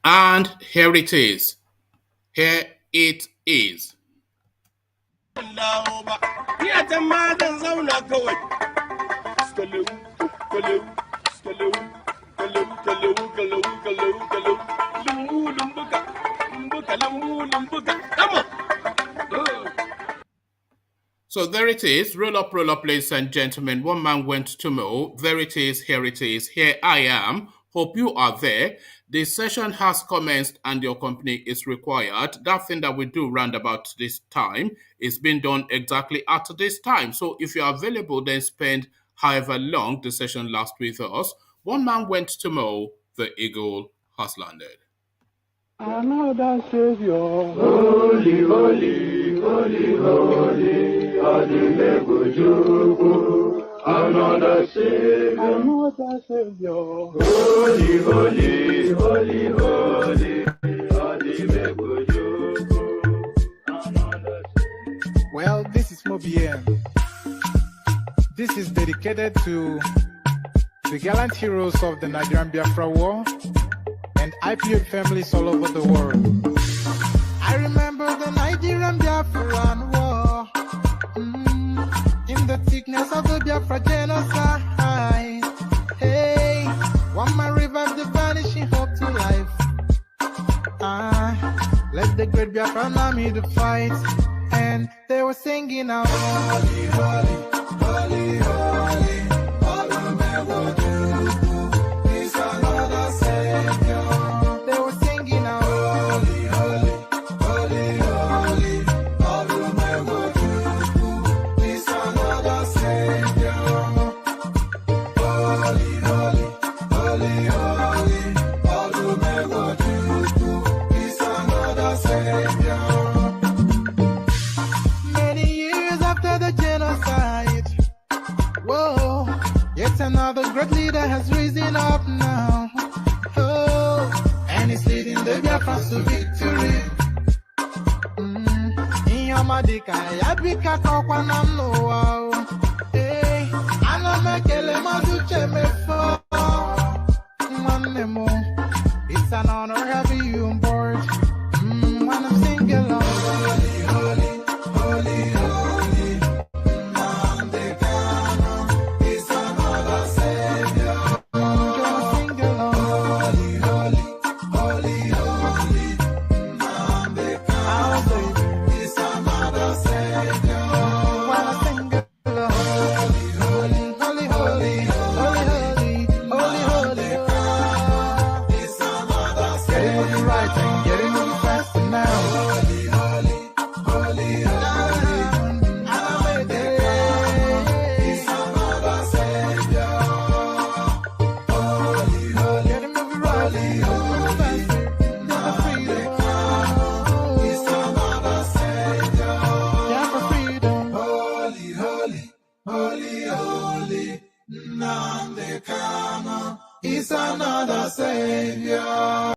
And here it is. Here it is. So there it is. Roll up, ladies and gentlemen. One man went to mow. There it is. Here it is. Here I am. Hope you are there. The session has commenced and your company is required. That thing that we do round about this time is being done exactly at this time. So if you're available, then spend however long the session lasts with us. One man went to mow. The eagle has landed. Another Savior, holy, holy, holy, holy, Ojukwu. Another Savior, holy, holy, holy, holy, Ojukwu. Well, this is Mobian. This is dedicated to the gallant heroes of the Nigerian Biafra War and IPO families all over the world. I remember the Nigerian Biafran War, in the thickness of the Biafra genocide. Hey, one man revived the vanishing hope to life. Let the great Biafran army to fight, and they were singing out, holy, holy, holy, holy, Ojukwu is another Savior. They were singing out, holy, holy, holy, holy, Ojukwu is another Savior. Holy, holy, holy, holy, Ojukwu is another Savior. Many years after the genocide, whoa, yet another great leader has risen up now. Oh, and he's leading the Biafrans to victory. Inyamadika yabika kwa namno. Hey, anamekele maduche mefo. Manemo, it's an honor having you on board. When I'm singing along, holy, holy, holy, holy, Nandekano is another Savior. Gonna sing along, holy, holy, holy, holy, Nandekano is another Savior. When I sing along, holy, holy, holy, holy, holy, holy, holy, is another Savior. Getting moving right and getting moving faster now. Holy, holy, holy, holy, is another Savior. Holy, holy, getting moving right, moving faster, never freedom. Is another Savior. Yeah, for freedom. Holy, holy, holy, holy, Nandekano is another Savior.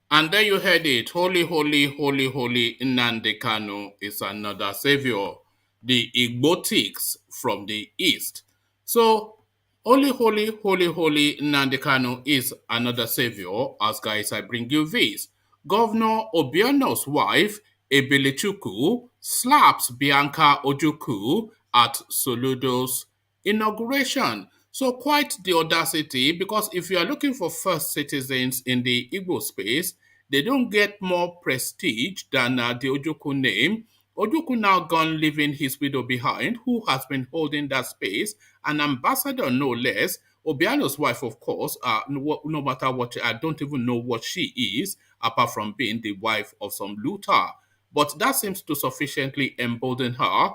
And there you heard it. Holy, holy, holy, holy Nnamdi Kanu is another savior. The Igbotics from the east. So, holy, holy, holy, holy Nnamdi Kanu is another savior. As guys, I bring you this. Governor Obiano'S wife, Ojukwu, slaps Bianca Ojukwu at Soludo'S inauguration. So quite the audacity, because if you are looking for first citizens in the Igbo space, they don't get more prestige than the Ojukwu name. Ojukwu now gone leaving his widow behind, who has been holding that space, an ambassador no less. Obiano's wife, of course, no matter what, I don't even know what she is, apart from being the wife of some looter. But that seems to sufficiently embolden her.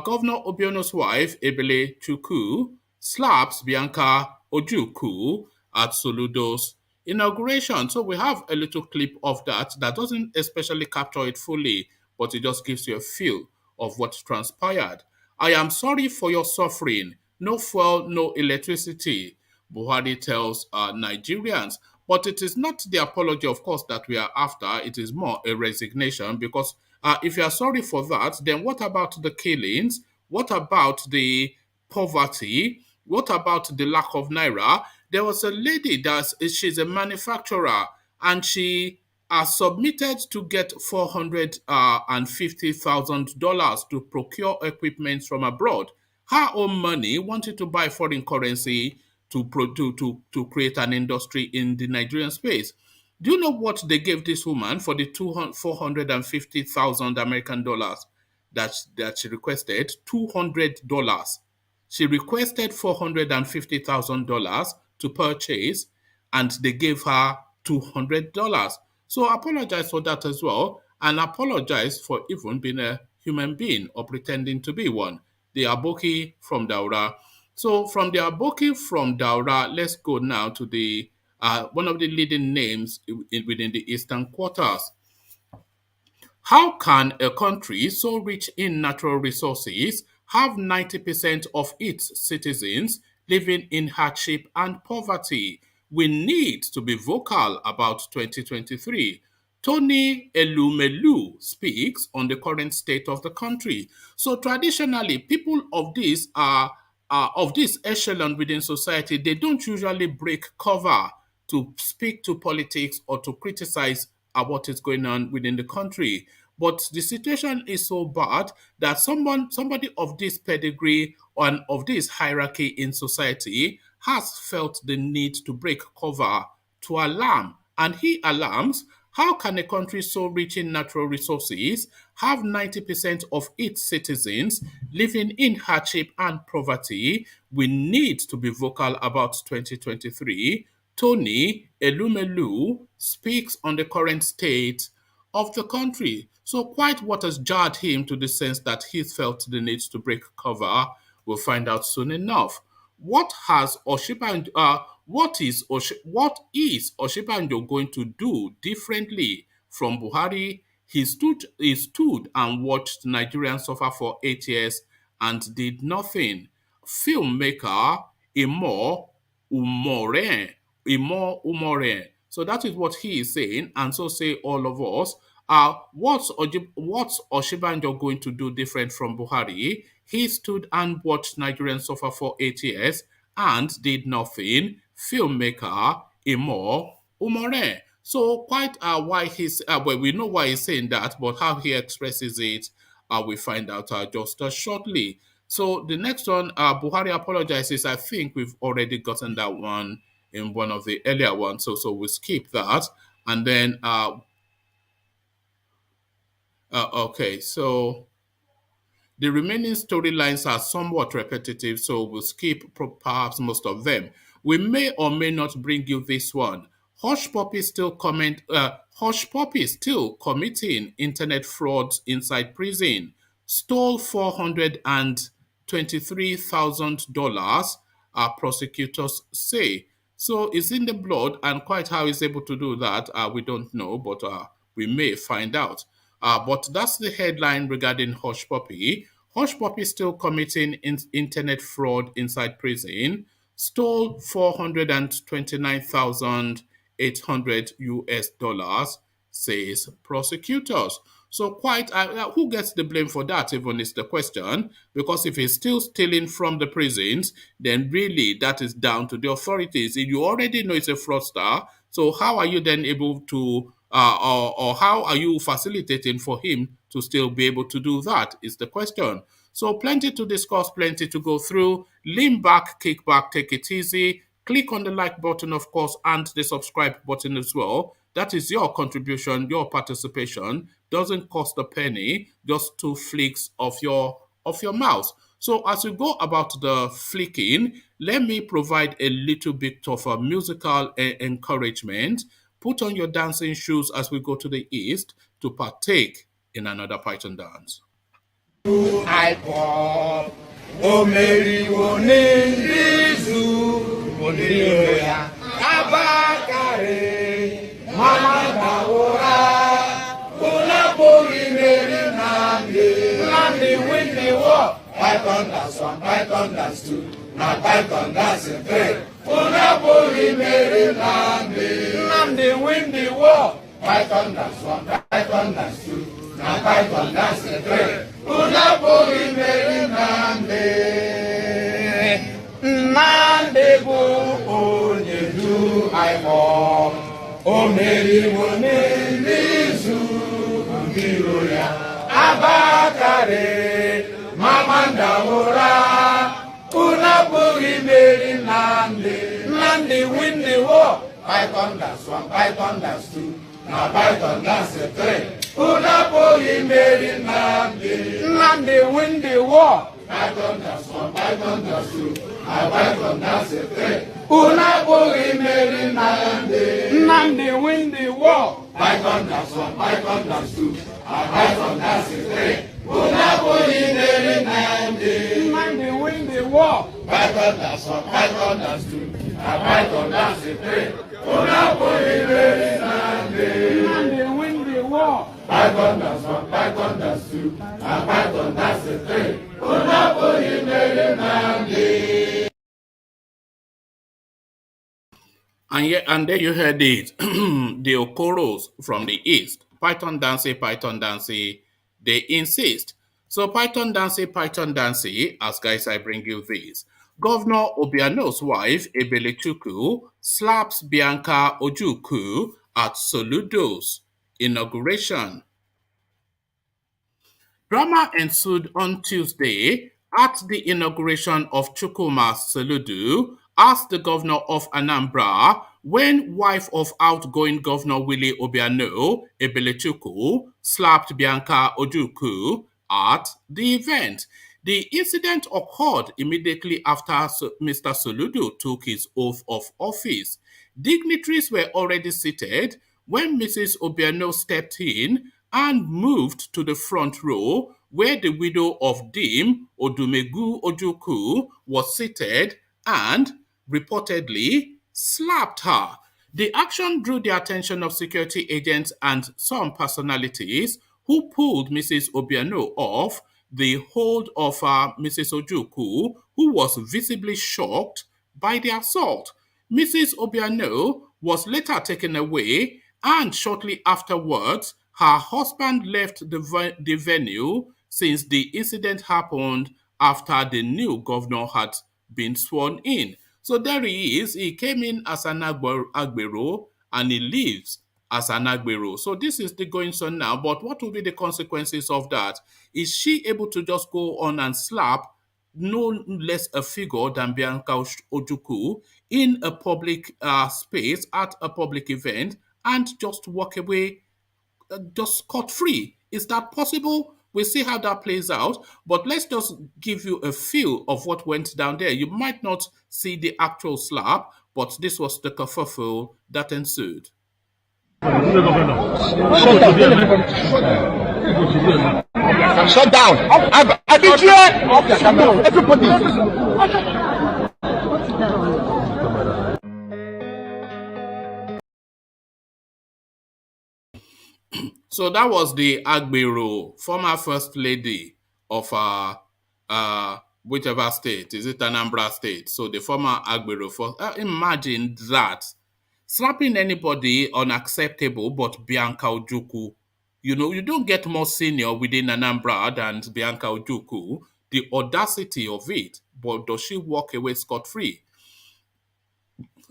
Governor Obiano's wife, Ebele Chukwu, slaps Bianca Ojukwu at Soludo'S inauguration. So we have a little clip of that doesn't especially capture it fully, but it just gives you a feel of what transpired. I am sorry for your suffering. No fuel, no electricity, Buhari tells Nigerians. But it is not the apology, of course, that we are after. It is more a resignation, because if you are sorry for that, then what about the killings? What about the poverty? What about the lack of naira? There was a lady she's a manufacturer, and she submitted to get $450,000 to procure equipment from abroad. Her own money wanted to buy foreign currency to create an industry in the Nigerian space. Do you know what they gave this woman for the 450,000 American dollars that she requested? $200. She requested $450,000 to purchase, and they gave her $200. So apologize for that as well, and apologize for even being a human being or pretending to be one. The Aboki from Daura. So from the Aboki from Daura, let's go now to the one of the leading names within the Eastern Quarters. How can a country so rich in natural resources have 90% of its citizens living in hardship and poverty? We need to be vocal about 2023. Tony Elumelu speaks on the current state of the country. So traditionally, people of this echelon within society, they don't usually break cover to speak to politics or to criticize what is going on within the country. But the situation is so bad that somebody of this pedigree and of this hierarchy in society has felt the need to break cover to alarm. And he alarms, how can a country so rich in natural resources have 90% of its citizens living in hardship and poverty? We need to be vocal about 2023. Tony Elumelu speaks on the current state of the country. So quite what has jarred him to the sense that he felt the need to break cover, we'll find out soon enough. What has what is Oshibanjo going to do differently from Buhari? He stood and watched Nigerians suffer for 8 years and did nothing. Filmmaker Imo Umore. So that is what he is saying, and so say all of us. What's Oshibanjo going to do different from Buhari? He stood and watched Nigerians suffer for 8 years and did nothing. Filmmaker Imo Umore. So quite why he's well, we know why he's saying that, but how he expresses it, we find out just shortly. So the next one, Buhari apologizes. I think we've already gotten that one in one of the earlier ones, so we'll skip that. And then okay, so the remaining storylines are somewhat repetitive, so we'll skip perhaps most of them. We may or may not bring you this one. Hushpuppi still committing internet frauds inside prison. Stole $423,000. Prosecutors say. So it's in the blood, and quite how he's able to do that, we don't know, but we may find out. But that's the headline regarding Hushpuppi. Hushpuppi still committing internet fraud inside prison. Stole $429,800, says prosecutors. So quite, who gets the blame for that even is the question, because if he's still stealing from the prisons, then really that is down to the authorities. You already know it's a fraudster, so how are you then able to, or how are you facilitating for him to still be able to do that is the question. So plenty to discuss, plenty to go through. Lean back, kick back, take it easy. Click on the like button, of course, and the subscribe button as well. That is your contribution, your participation. Doesn't cost a penny, just 2 flicks of your mouse. So as we go about the flicking, let me provide a little bit of a musical encouragement. Put on your dancing shoes as we go to the east to partake in another Python dance. iPod, omeriwo n'izu, oniriwe ya, abakare, mama dawora, unapori meri Nandi win the war. Python dance 1, Python dance 2, now Python dance 3. Unapori meri Nandi win the war. Python dance 1, Python dance 2, now Python dance 3. Unapori meri Nandi. Aịkpọ o meriwo n'izu mbiro ya Abakaliki Mamanda ụra unu abụghị imeri Nnamdi. Nnamdi win the war. Python dance 1, Python dance 2, na Python dance 3. Unu abụghị imeri Nnamdi. Nnamdi win the war. Python dance 1, Python dance 2, na Python dance 3. Unu abụghị imeri Nnamdi. Nnamdi win the war. Python dance 1, Python dance 2, na Python dance 3. Unu abụghị imeri Nnamdi. Nnamdi win the war. Python dance 1, Python dance 2, na Python dance 3. Unu abụghị imeri Nnamdi. Nnamdi win the war. Python dance 1, Python dance 2, na Python dance 3. Unu abụghị imeri Nnamdi. And there you heard it, the Okoros from the east. Python Dance, they insist. So Python Dance, as guys, I bring you this. Governor Obiano'S wife, Ojukwu, slaps Bianca Ojukwu at Soludo'S inauguration. Drama ensued on Tuesday at the inauguration of Chukwuma's Soludo as the governor of Anambra when wife of outgoing Governor Willie Obiano, Ojukwu, slapped Bianca Ojukwu at the event. The incident occurred immediately after Mr. Soludo took his oath of office. Dignitaries were already seated when Mrs. Obiano stepped in and moved to the front row where the widow of Dim Odumegu Ojukwu was seated and reportedly slapped her. The action drew the attention of security agents and some personalities who pulled Mrs. Obiano off the hold of Mrs. Ojukwu, who was visibly shocked by the assault. Mrs. Obiano was later taken away, and shortly afterwards, her husband left the venue since the incident happened after the new governor had been sworn in. So there he is. He came in as an Agbero and he leaves as an Agbero. So this is the going on now. But what will be the consequences of that? Is she able to just go on and slap no less a figure than Bianca Ojukwu in a public space at a public event and just walk away just scot-free? Is that possible? We'll see how that plays out. But let's just give you a feel of what went down there. You might not see the actual slap, but this was the kerfuffle that ensued. Shut down. I did hear everybody. So that was the Agbero, former first lady of whichever state. Is it Anambra state? So the former Agbero. Imagine that. Slapping anybody unacceptable, but Bianca Ojukwu. You know, you don't get more senior within Anambra than Bianca Ojukwu. The audacity of it. But does she walk away scot-free?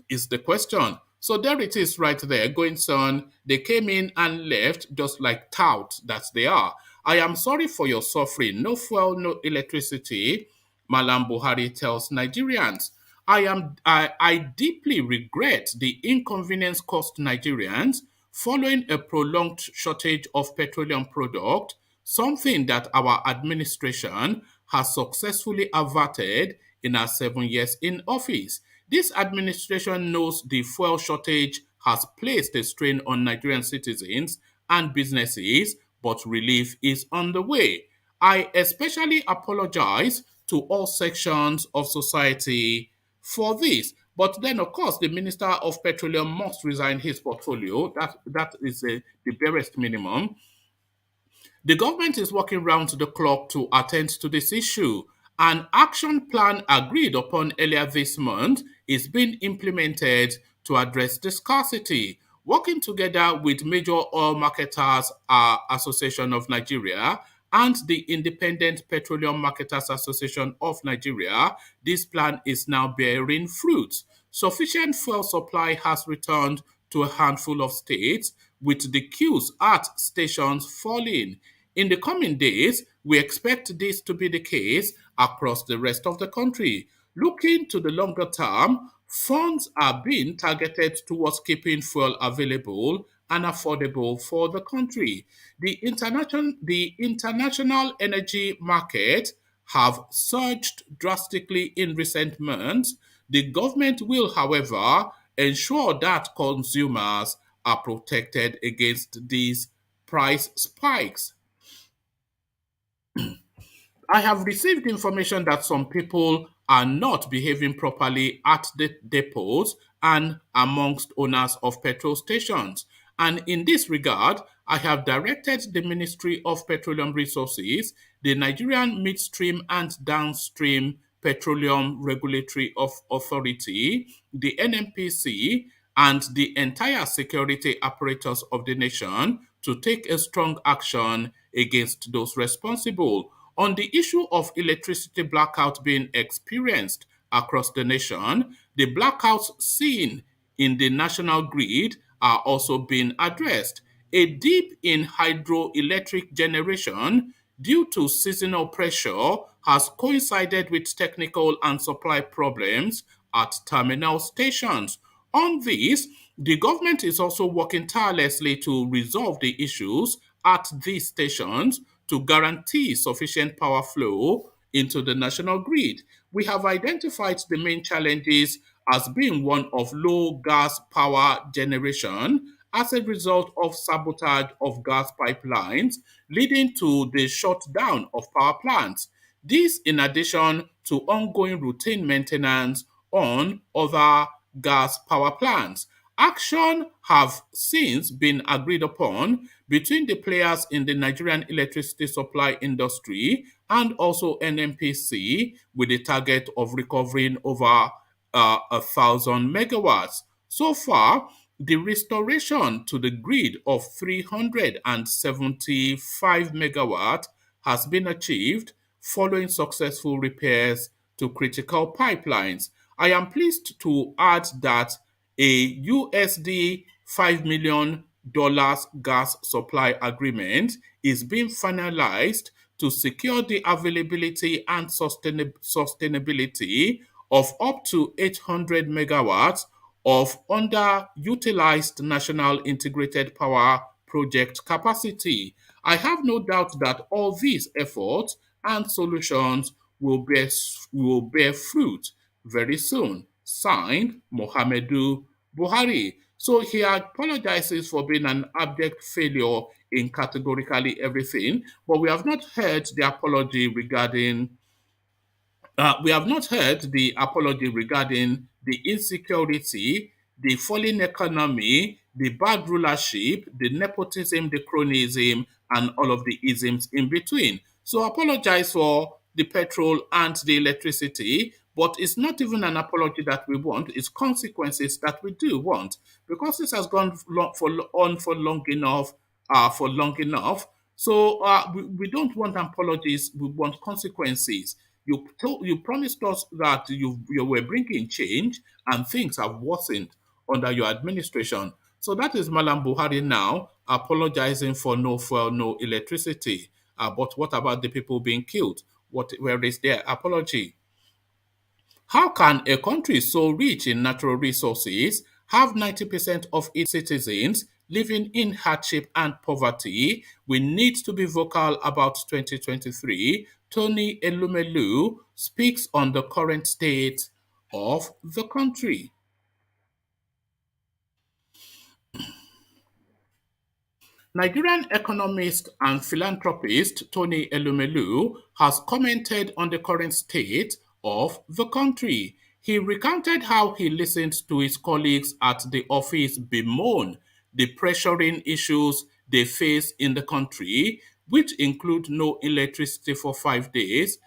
Is the question. So there it is right there, going on. They came in and left just like touts that they are. I am sorry for your suffering. No fuel, no electricity, MALLAM Buhari tells Nigerians. I deeply regret the inconvenience caused Nigerians following a prolonged shortage of petroleum product, something that our administration has successfully averted in our 7 years in office. This administration knows the fuel shortage has placed a strain on Nigerian citizens and businesses, but relief is on the way. I especially apologize to all sections of society for this. But then, of course, the Minister of Petroleum must resign his portfolio. That is the barest minimum. The government is working round the clock to attend to this issue. An action plan agreed upon earlier this month is being implemented to address the scarcity. Working together with Major Oil Marketers Association of Nigeria and the Independent Petroleum Marketers Association of Nigeria, this plan is now bearing fruit. sufficient fuel supply has returned to a handful of states, with the queues at stations falling. In the coming days, we expect this to be the case across the rest of the country. Looking to the longer term, funds are being targeted towards keeping fuel available and affordable for the country. The international energy market have surged drastically in recent months. The government will, however, ensure that consumers are protected against these price spikes. I have received information that some people are not behaving properly at the depots and amongst owners of petrol stations. And in this regard, I have directed the Ministry of Petroleum Resources, the Nigerian Midstream and Downstream Petroleum Regulatory Authority, the NNPC, and the entire security apparatus of the nation to take a strong action against those responsible. On the issue of electricity blackout being experienced across the nation, the blackouts seen in the national grid are also being addressed. A dip in hydroelectric generation due to seasonal pressure has coincided with technical and supply problems at terminal stations. On this, the government is also working tirelessly to resolve the issues at these stations to guarantee sufficient power flow into the national grid. We have identified the main challenges as being one of low gas power generation as a result of sabotage of gas pipelines, leading to the shutdown of power plants. This, in addition to ongoing routine maintenance on other gas power plants. Action have since been agreed upon between the players in the Nigerian electricity supply industry and also NNPC with the target of recovering over 1,000 megawatts. So far, the restoration to the grid of 375 megawatts has been achieved following successful repairs to critical pipelines. I am pleased to add that a USD $5 million gas supply agreement is being finalized to secure the availability and sustainability of up to 800 megawatts of underutilized national integrated power project capacity. I have no doubt that all these efforts and solutions will bear fruit very soon. Signed, Mohamedou Buhari. So he apologizes for being an abject failure in categorically everything, but we have not heard the apology regarding the insecurity, the falling economy, the bad rulership, the nepotism, the cronyism, and all of the isms in between. So apologize for the petrol and the electricity, but it's not even an apology that we want, it's consequences that we do want. Because this has gone on for long enough. So we don't want apologies, we want consequences. You promised us that you were bringing change, and things have worsened under your administration. So that is Malam Buhari now apologizing for no fuel, no electricity. But what about the people being killed? Where is their apology? How can a country so rich in natural resources have 90% of its citizens living in hardship and poverty? We need to be vocal about 2023. Tony Elumelu speaks on the current state of the country. Nigerian economist and philanthropist Tony Elumelu has commented on the current state of the country. He recounted how he listened to his colleagues at the office bemoan the pressuring issues they face in the country, which include no electricity for 5 days.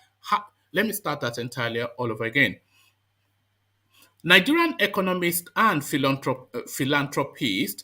Let me start that entirely all over again. Nigerian economist and philanthropist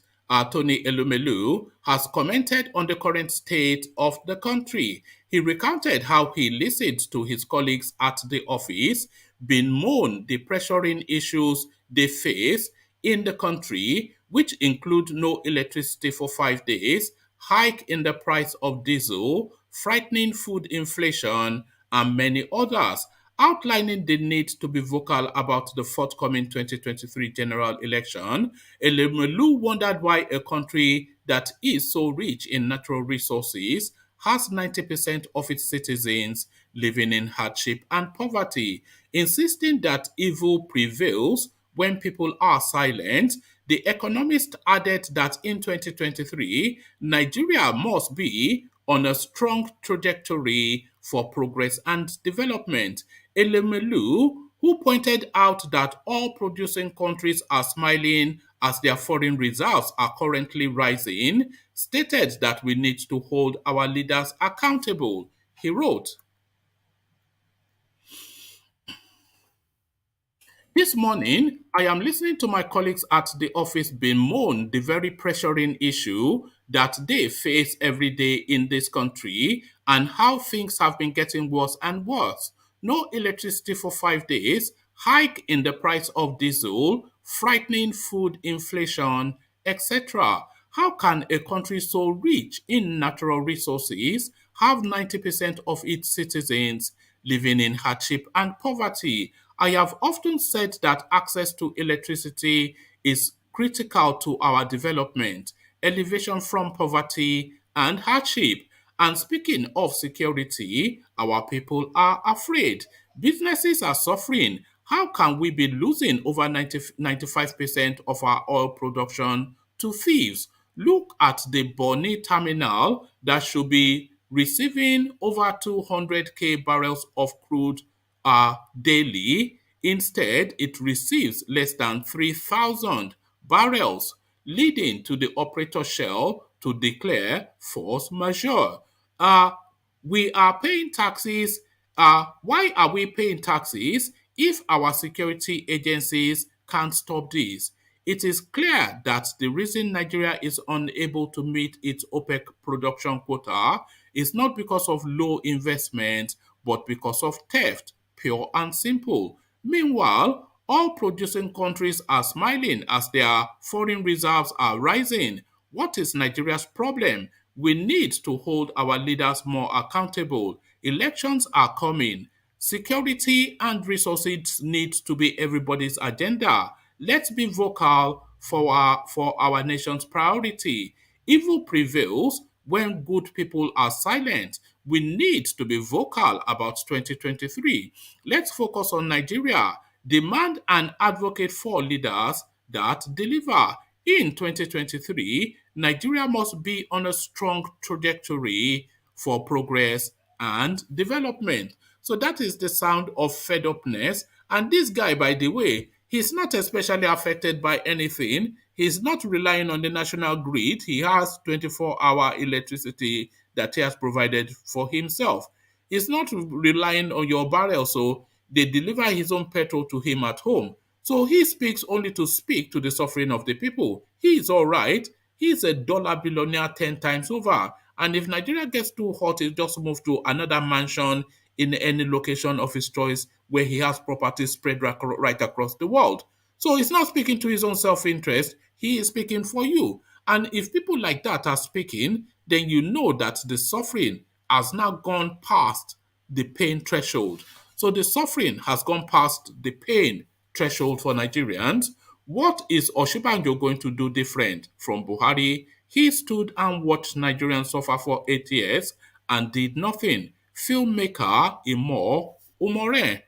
Tony Elumelu has commented on the current state of the country. He recounted how he listened to his colleagues at the office bemoan the pressuring issues they face in the country, which include no electricity for 5 days, hike in the price of diesel, frightening food inflation, and many others, outlining the need to be vocal about the forthcoming 2023 general election. Elemelu wondered why a country that is so rich in natural resources has 90% of its citizens living in hardship and poverty, insisting that evil prevails when people are silent. The economist added that in 2023, Nigeria must be on a strong trajectory for progress and development. Elemelu, who pointed out that all producing countries are smiling as their foreign reserves are currently rising, stated that we need to hold our leaders accountable. He wrote, "This morning, I am listening to my colleagues at the office bemoan the very pressuring issue that they face every day in this country and how things have been getting worse and worse. No electricity for 5 days, hike in the price of diesel, frightening food inflation, etc. How can a country so rich in natural resources have 90% of its citizens living in hardship and poverty? I have often said that access to electricity is critical to our development, elevation from poverty, and hardship. And speaking of security, our people are afraid. Businesses are suffering. How can we be losing over 95% of our oil production to thieves? Look at the Bonny terminal that should be receiving over 200k barrels of crude daily. Instead, it receives less than 3,000 barrels, leading to the operator shell to declare force majeure. Uh, we are paying taxes. Why are we paying taxes if our security agencies can't stop this? It is clear that the reason Nigeria is unable to meet its OPEC production quota is not because of low investment, but because of theft, pure and simple. Meanwhile, all producing countries are smiling as their foreign reserves are rising. What is Nigeria's problem? We need to hold our leaders more accountable. Elections are coming. Security and resources need to be everybody's agenda. Let's be vocal for our nation's priority. Evil prevails when good people are silent. We need to be vocal about 2023. Let's focus on Nigeria. Demand and advocate for leaders that deliver. In 2023, Nigeria must be on a strong trajectory for progress and development. So that is the sound of fed upness. And this guy, by the way, he's not especially affected by anything. He's not relying on the national grid. He has 24-hour electricity that he has provided for himself. He's not relying on your barrel, so they deliver his own petrol to him at home. So he speaks only to speak to the suffering of the people. He is all right. He's a dollar billionaire 10 times over. And if Nigeria gets too hot, he'll just move to another mansion in any location of his choice where he has property spread right across the world. So he's not speaking to his own self interest, he is speaking for you. And if people like that are speaking, then you know that the suffering has now gone past the pain threshold. So the suffering has gone past the pain threshold for Nigerians. What is Oshibanjo going to do different from Buhari? He stood and watched Nigerians suffer for 8 years and did nothing. Filmmaker Imo Umore.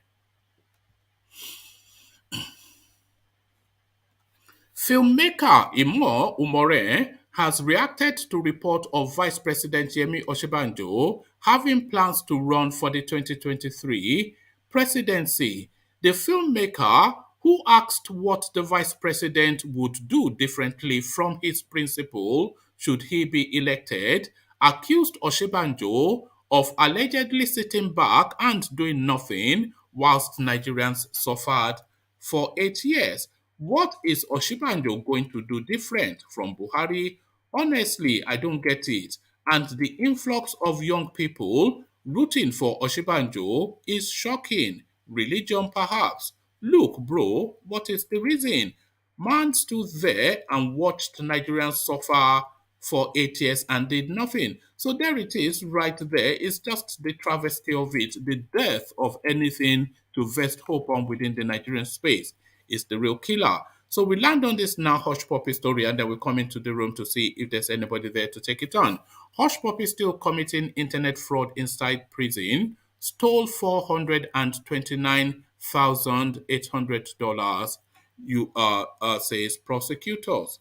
Filmmaker Imo Umore has reacted to report of Vice President Yemi Osinbajo having plans to run for the 2023 presidency. The filmmaker, who asked what the vice president would do differently from his principle should he be elected, accused Osinbajo of allegedly sitting back and doing nothing whilst Nigerians suffered for 8 years. What is Oshibanjo going to do different from Buhari? Honestly, I don't get it. And the influx of young people rooting for Oshibanjo is shocking. Religion, perhaps. Look, bro, what is the reason? Man stood there and watched Nigerians suffer for 8 years and did nothing. So there it is, right there. It's just the travesty of it, the death of anything to vest hope on within the Nigerian space. Is the real killer. So we land on this now Hushpuppi story, and then we come into the room to see if there's anybody there to take it on. Hushpuppi still committing internet fraud inside prison, stole $429,800. You says prosecutors.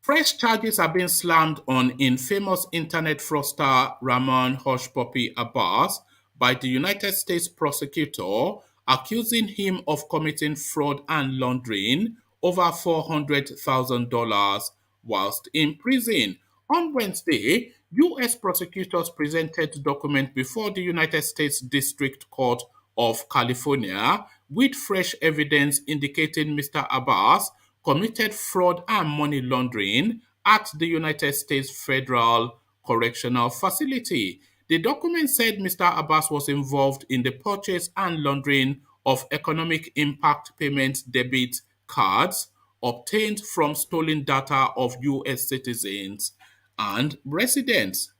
Fresh charges are being slammed on infamous internet fraudster Rahman Hushpuppi Abbas by the United States prosecutor, accusing him of committing fraud and laundering over $400,000 whilst in prison. On Wednesday, U.S. prosecutors presented documents before the United States District Court of California with fresh evidence indicating Mr. Abbas committed fraud and money laundering at the United States Federal Correctional Facility. The document said Mr. Abbas was involved in the purchase and laundering of economic impact payment debit cards obtained from stolen data of US citizens and residents.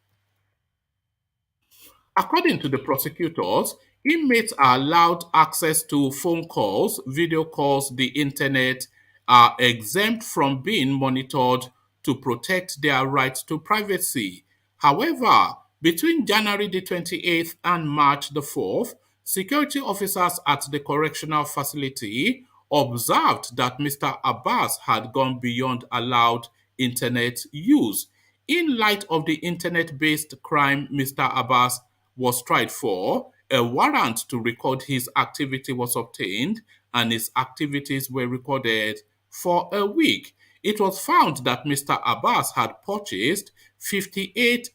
According to the prosecutors, inmates are allowed access to phone calls, video calls, the internet, are exempt from being monitored to protect their right to privacy. However, between January the 28th and March the 4th, security officers at the correctional facility observed that Mr. Abbas had gone beyond allowed internet use. In light of the internet based crime Mr. Abbas was tried for, a warrant to record his activity was obtained and his activities were recorded for a week. It was found that Mr. Abbas had purchased 58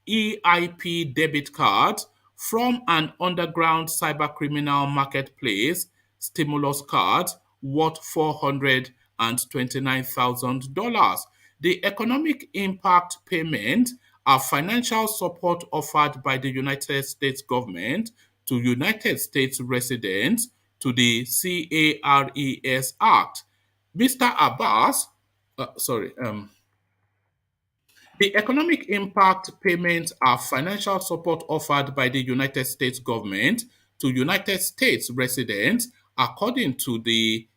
EIP debit cards from an underground cybercriminal marketplace, stimulus cards worth $429,000. The economic impact payment are financial support offered by the United States government to United States residents to the CARES Act. Mr. Abbas, sorry, the economic impact payments are financial support offered by the United States government to United States residents according to the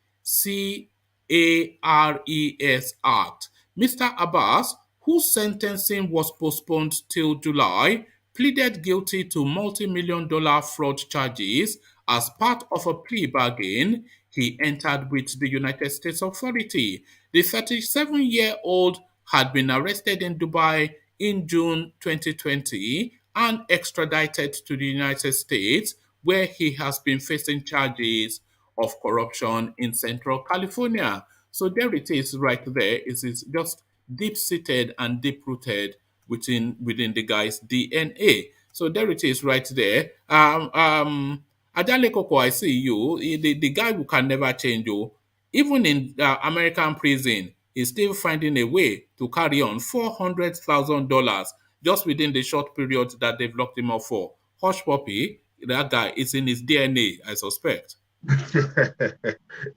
CARES Act. Mr. Abbas, whose sentencing was postponed till July, pleaded guilty to multi-million dollar fraud charges as part of a plea bargain he entered with the United States authority. The 37-year-old had been arrested in Dubai in June 2020 and extradited to the United States, where he has been facing charges of corruption in Central California. So there it is right there. It is just deep-seated and deep-rooted within the guy's DNA. So there it is right there. Ajale Koko, I see you. The guy who can never change you. Even in American prison, he's still finding a way to carry on $400,000 just within the short period that they've locked him up for. Hush Puppy, that guy is in his DNA, I suspect.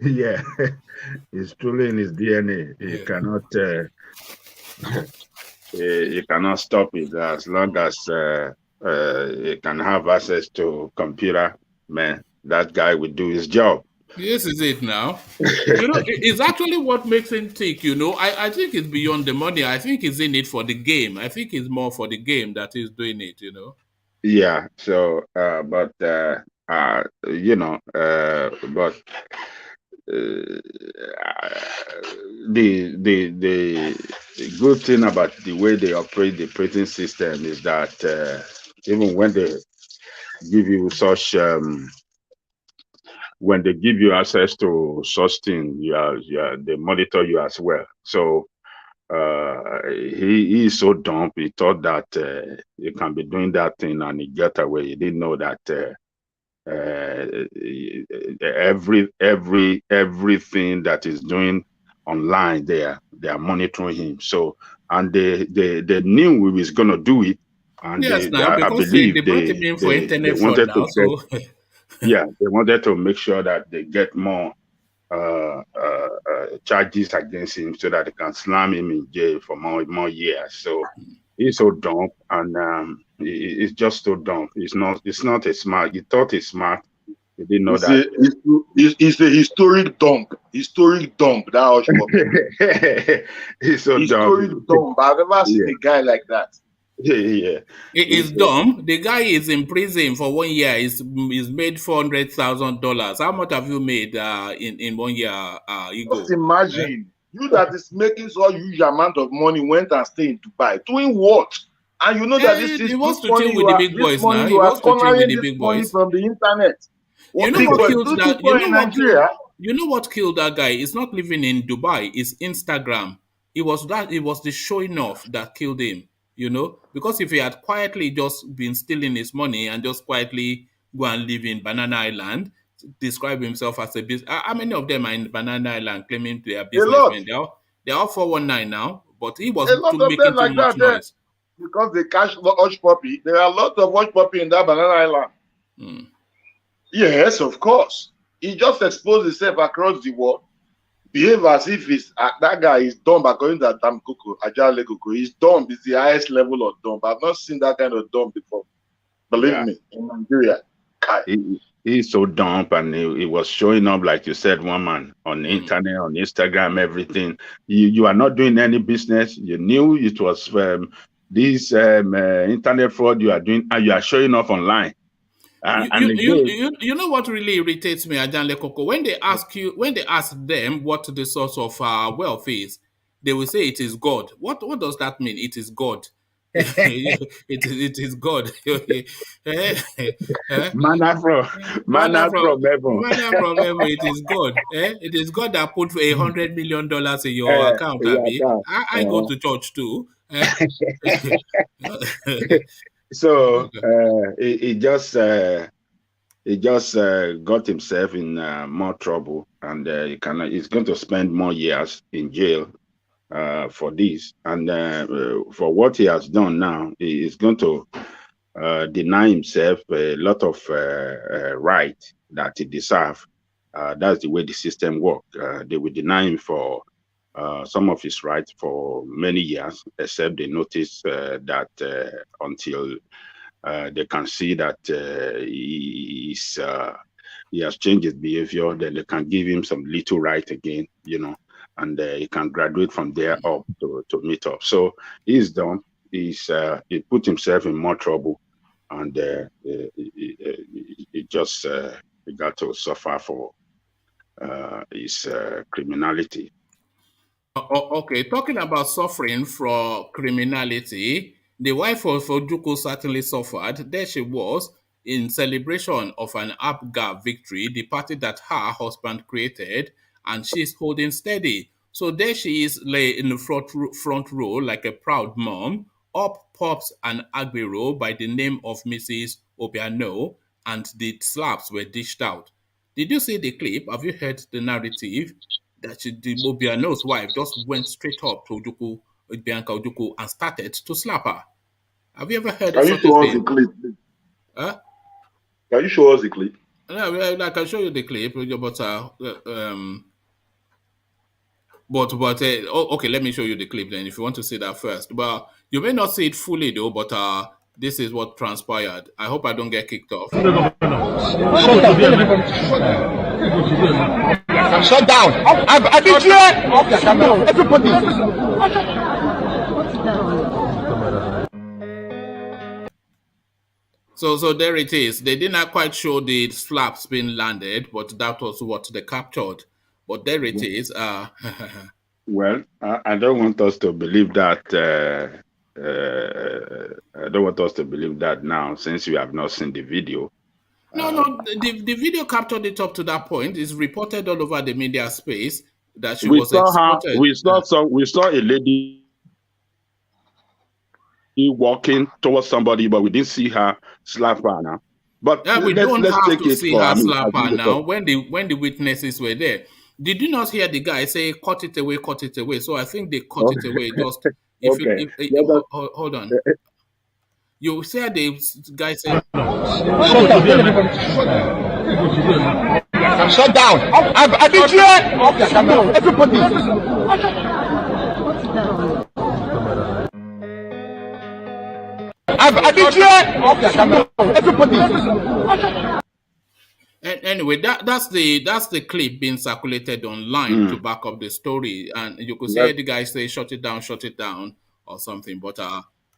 Yeah, it's truly in his DNA. He cannot, he cannot stop it as long as he can have access to computer. Man, that guy will do his job. This is it now. It's actually what makes him tick, I think it's beyond the money. I think he's in it for the game. I think it's more for the game that he's doing it, Yeah, so, but, but the good thing about the way they operate the prison system is that even when they give you such when they give you access to such thing, they monitor you as well. So he is so dumb. He thought that he can be doing that thing and he get away. He didn't know that everything that is doing online they are monitoring him. So and they knew we was gonna do it. And yes, now because I believe they brought him in for internet wanted fraud now, to Yeah, they wanted to make sure that they get more charges against him so that they can slam him in jail for more years. So he's so dumb, and it's just so dumb. It's not a smart. He thought he's smart. He didn't know that. It's a historic dump. Historic dump. That Hushpuppi. He's so historic dump. I've never seen a guy like that. Yeah. It is dumb. The guy is in prison for 1 year. He's made $400,000. How much have you made in 1 year, Igbo? Just imagine you that is making so huge amount of money went and stay in Dubai doing what? And you know that this is he wants to money chill with the big boys now. He you are wants to chill with cornering the this big money boys. from the internet. You know what killed that? You know what killed that guy? It's not living in Dubai. It's Instagram. It was the showing off that killed him. You know, because if he had quietly just been stealing his money and just quietly go and live in Banana Island, describe himself as a business. How many of them are in Banana Island claiming they are businessmen? They're all 419 now. But he was making too much noise. Because they catch Hushpuppi. There are a lot of Hushpuppi in that Banana Island. Yes, of course. He just exposed himself across the world. Behave as if that guy is dumb according to Adam Koko, Ajale Koko. He's dumb. It's the highest level of dumb. I've not seen that kind of dumb before. Believe me, in Nigeria. He's so dumb, and he was showing up, like you said, one man on the internet, on Instagram, everything. You are not doing any business. You knew it was this internet fraud you are doing, and you are showing off online. You know what really irritates me, Ajanle Koko? When they ask them what the source of wealth is, they will say it is God. What does that mean? It is God. it is God. Manna from heaven. Manna from heaven. It is God. It is God that put $100 million in your account, Abi. I go to church too. So he just got himself in more trouble, and he's going to spend more years in jail for this, and for what he has done now. He is going to deny himself a lot of right that he deserves. That's the way the system works. They will deny him for some of his rights for many years, except they notice that until they can see that he has changed his behavior, then they can give him some little right again, and he can graduate from there up to meet up. So he's done. He put himself in more trouble, and he just got to suffer for his criminality. Okay, talking about suffering from criminality, the wife of Ojukwu certainly suffered. There she was in celebration of an APGA victory, the party that her husband created, and she's holding steady. So there she is, lay in the front row like a proud mom. Up pops an agbero by the name of Mrs. Obiano, and the slaps were dished out. Did you see the clip? Have you heard the narrative? That the Obiano'S wife just went straight up to Ojukwu, Bianca Ojukwu, and started to slap her. Have you ever heard of such a thing? Can you show us the clip? Huh? Can you show us the clip? Yeah, I can show you the clip, but okay, let me show you the clip then if you want to see that first. But you may not see it fully though, but this is what transpired. I hope I don't get kicked off. Shut down. I did you? Everybody. So there it is. They did not quite show the slaps being landed, but that was what they captured. But there it is. Well, I don't want us to believe that. I don't want us to believe that now, since you have not seen the video. No, the video captured it up to that point. It's reported all over the media space that she was exported. We saw a lady walking towards somebody, but we didn't see her slap her now. But we don't have to see her slap her now when the witnesses were there. Did you not hear the guy say, cut it away, cut it away? So I think they cut it away. Just hold on. You said the guy said, Shut down. I've been here. Everybody. I've been here. Everybody. Anyway, that's the clip being circulated online to back up the story, and you could say the guy say shut it down, or something, but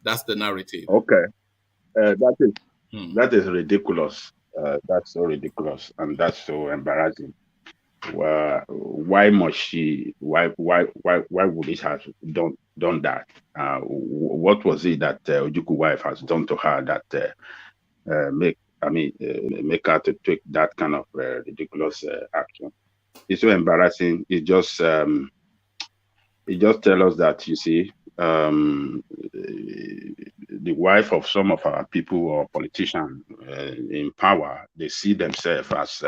that's the narrative. Okay, that is ridiculous. That's so ridiculous, and that's so embarrassing. Why must she? Why would it have done that? What was it that Ojukwu wife has done to her that make her to take that kind of ridiculous action? It's so embarrassing. It just tells us that, you see, the wife of some of our people or politicians in power, they see themselves as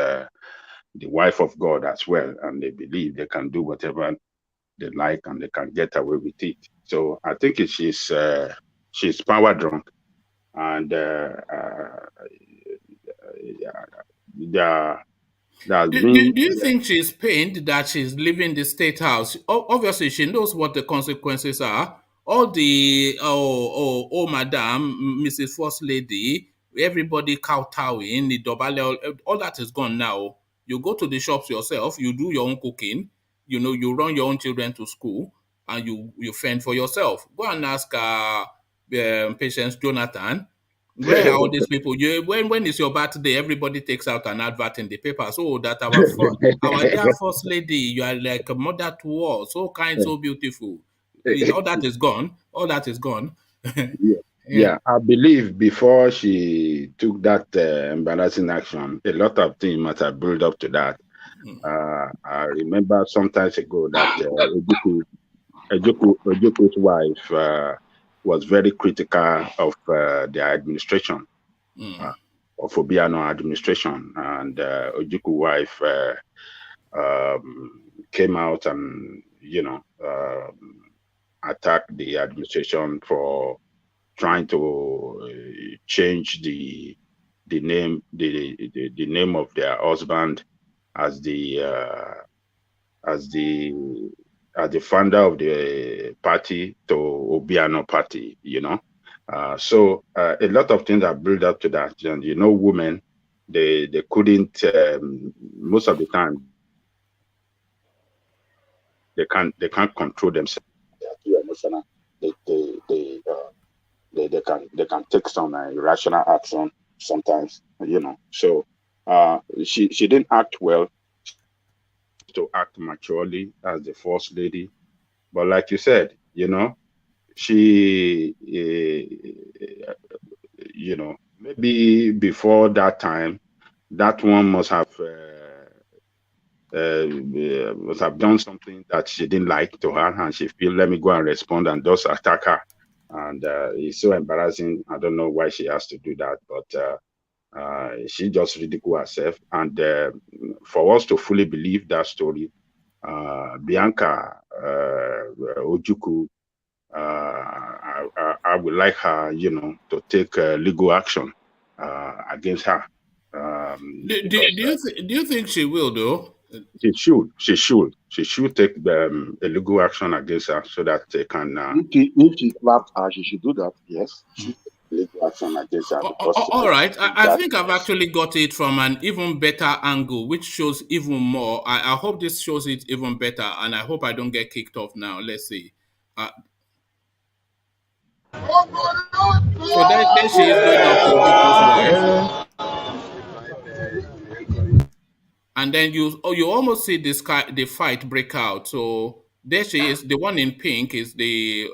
the wife of God as well, and they believe they can do whatever they like and they can get away with it. So I think she's power drunk, and do you think she's pained that she's leaving the state house? Obviously, she knows what the consequences are. All the madam, Mrs. First Lady, everybody kowtowing, the dobale, all that is gone now. You go to the shops yourself, you do your own cooking, you run your own children to school, and you fend for yourself. Go and ask Patience Jonathan. Where are all these people? When it's your birthday, everybody takes out an advert in the paper. So that our dear first lady, you are like a mother to us, so kind, so beautiful. All that is gone. All that is gone. Yeah, I believe before she took that embarrassing action, a lot of things must have built up to that. I remember some time ago that Ojukwu's wife was very critical of the administration, of Obiano'S administration, and Ojukwu wife came out and attacked the administration for trying to change the name of their husband as the founder of the party to Obiano'S party, So a lot of things are built up to that. And women, they couldn't most of the time they can't control themselves. They are too emotional. They can take some irrational action sometimes, So she didn't act well, to act maturely as the first lady, but like you said, she maybe before that time, that one must have done something that she didn't like to her, and she feel, let me go and respond and just attack her, and it's so embarrassing. I don't know why she has to do that, but she just ridiculed herself. And for us to fully believe that story, Bianca Ojukwu, I would like her, to take legal action against her. Do you think she will, though? She should take a legal action against her, so that they can. If she slapped her, she should do that. Yes. Legal action against her. All right. I think I've actually got it from an even better angle, which shows even more. I hope this shows it even better, and I hope I don't get kicked off now. Let's see. So then she is going up to Ojukwu's wife. And then you almost see the fight break out. So there she is. The one in pink is the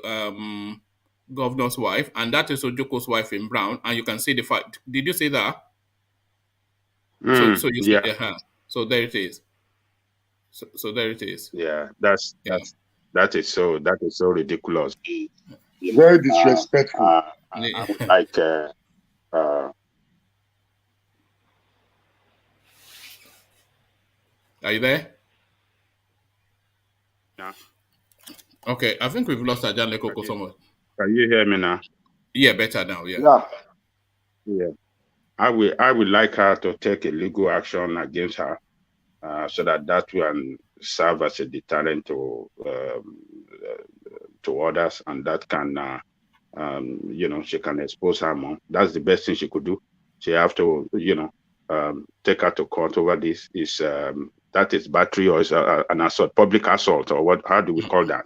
governor's wife, and that is Ojukwu's wife in brown. And you can see the fight. Did you see that? So you see her. So there it is. So there it is. Yeah, that is so ridiculous. Very disrespectful. I would like Are you there? Yeah. Okay, I think we've lost Ajan Lekoko somewhere. Can you hear me now? Yeah, better now. Yeah. Yeah. Yeah. I would like her to take a legal action against her, so that will serve as a deterrent to others, and that can she can expose her more. That's the best thing she could do. She have to take her to court over this. Is that is battery, or is an assault, public assault, or what? How do we call that?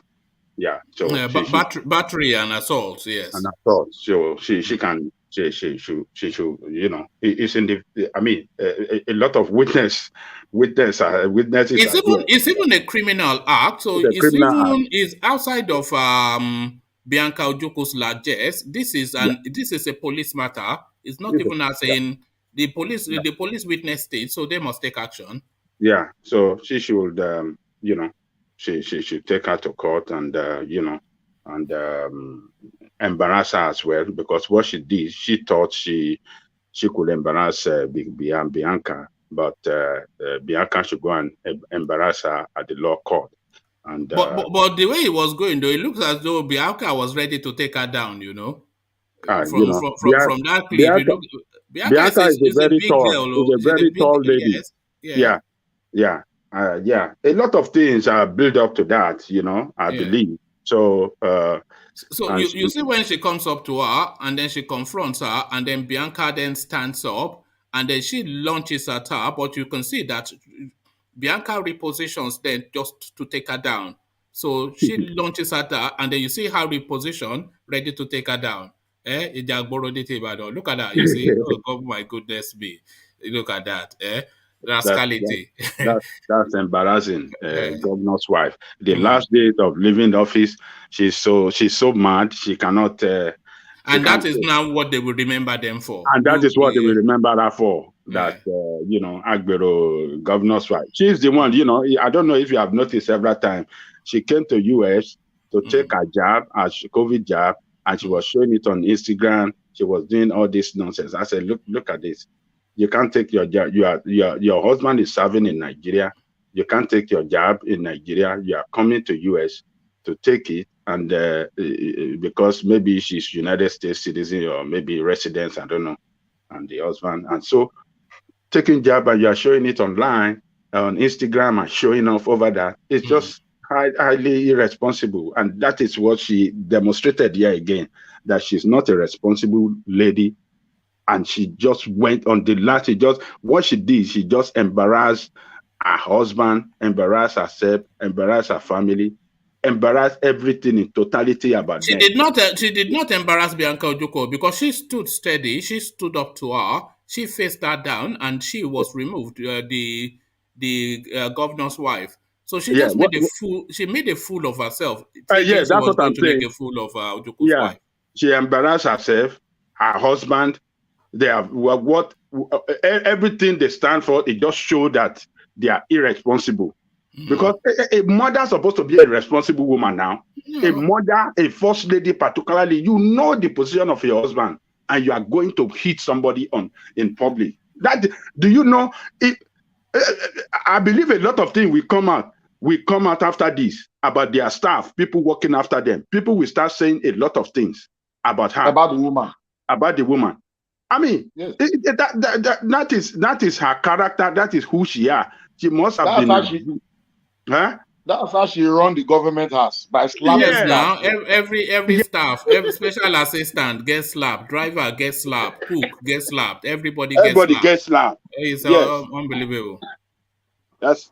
Yeah. So Yeah, she battery and assault. Yes. an assault. So she can she should it's in the, I mean, a lot of witnesses are there. It's even a criminal act. So It's a criminal act. it's outside of Bianca Ojukwu's largesse. Yeah. This is a police matter. It's not It's even as yeah. in the police witnessed it, so they must take action. Yeah. So she should she should take her to court, and and embarrass her as well, because what she did, she thought she could embarrass Bianca, but Bianca should go and embarrass her at the law court. And But the way it was going, though, it looks as though Bianca was ready to take her down. From that clip, it Bianca, look, Bianca Bianca is a is a very big tall, girl. is Oh. a She's a very big, tall lady. yes, yeah. Yeah, yeah. A lot of things are built up to that, I Yeah. believe. So So you see when she comes up to her and then she confronts her, and then Bianca then stands up and then she launches at her, but you can see that Bianca repositions then just to take her down. So she launches at her, and then you see her reposition, ready to take her down. Look at that. You see? Oh, God, my goodness me. Look at that. that, Rascality. that's embarrassing. Eh, Governor's wife. The mm. last days of leaving the office, she's so mad she cannot. And that is now what they will remember them for. And that is what they will remember her for. That Agbero, governor's wife. She's the one. I don't know if you have noticed several times. She came to US to take her jab, a COVID jab, and she was showing it on Instagram. She was doing all this nonsense. I said, look at this. You can't take your jab. Your husband is serving in Nigeria. You can't take your jab in Nigeria. You are coming to US to take it, and because maybe she's United States citizen or maybe residence, I don't know, and the husband, and so taking jab, and you are showing it online on Instagram and showing off over that. It's just highly irresponsible, and that is what she demonstrated here again, that she's not a responsible lady. And she just went on the last. What she did, she just embarrassed her husband, embarrassed herself, embarrassed her family, embarrassed everything in totality about She them. did not embarrass Bianca Ojukwu because she stood steady. She stood up to her. She faced her down, and she was removed. The governor's wife. So she just made a fool. She made a fool of herself. Yeah, that's what I'm saying. Make a fool of Ojukwu's wife. She embarrassed herself, her husband. They have everything they stand for. It just shows that they are irresponsible. Because a mother is supposed to be a responsible woman now. A mother, a first lady particularly, you know the position of your husband, and you are going to hit somebody in public. Do you know? I believe a lot of things will come out after this about their staff, people working after them. People will start saying a lot of things about her. About the woman. About the woman. I mean, yes. that is her character. That is who she is. She must have been. That's how she run the government house, by slapping. Yes, now every staff, every special assistant gets slapped, driver gets slapped, cook gets slapped, everybody gets slapped. It's unbelievable. That's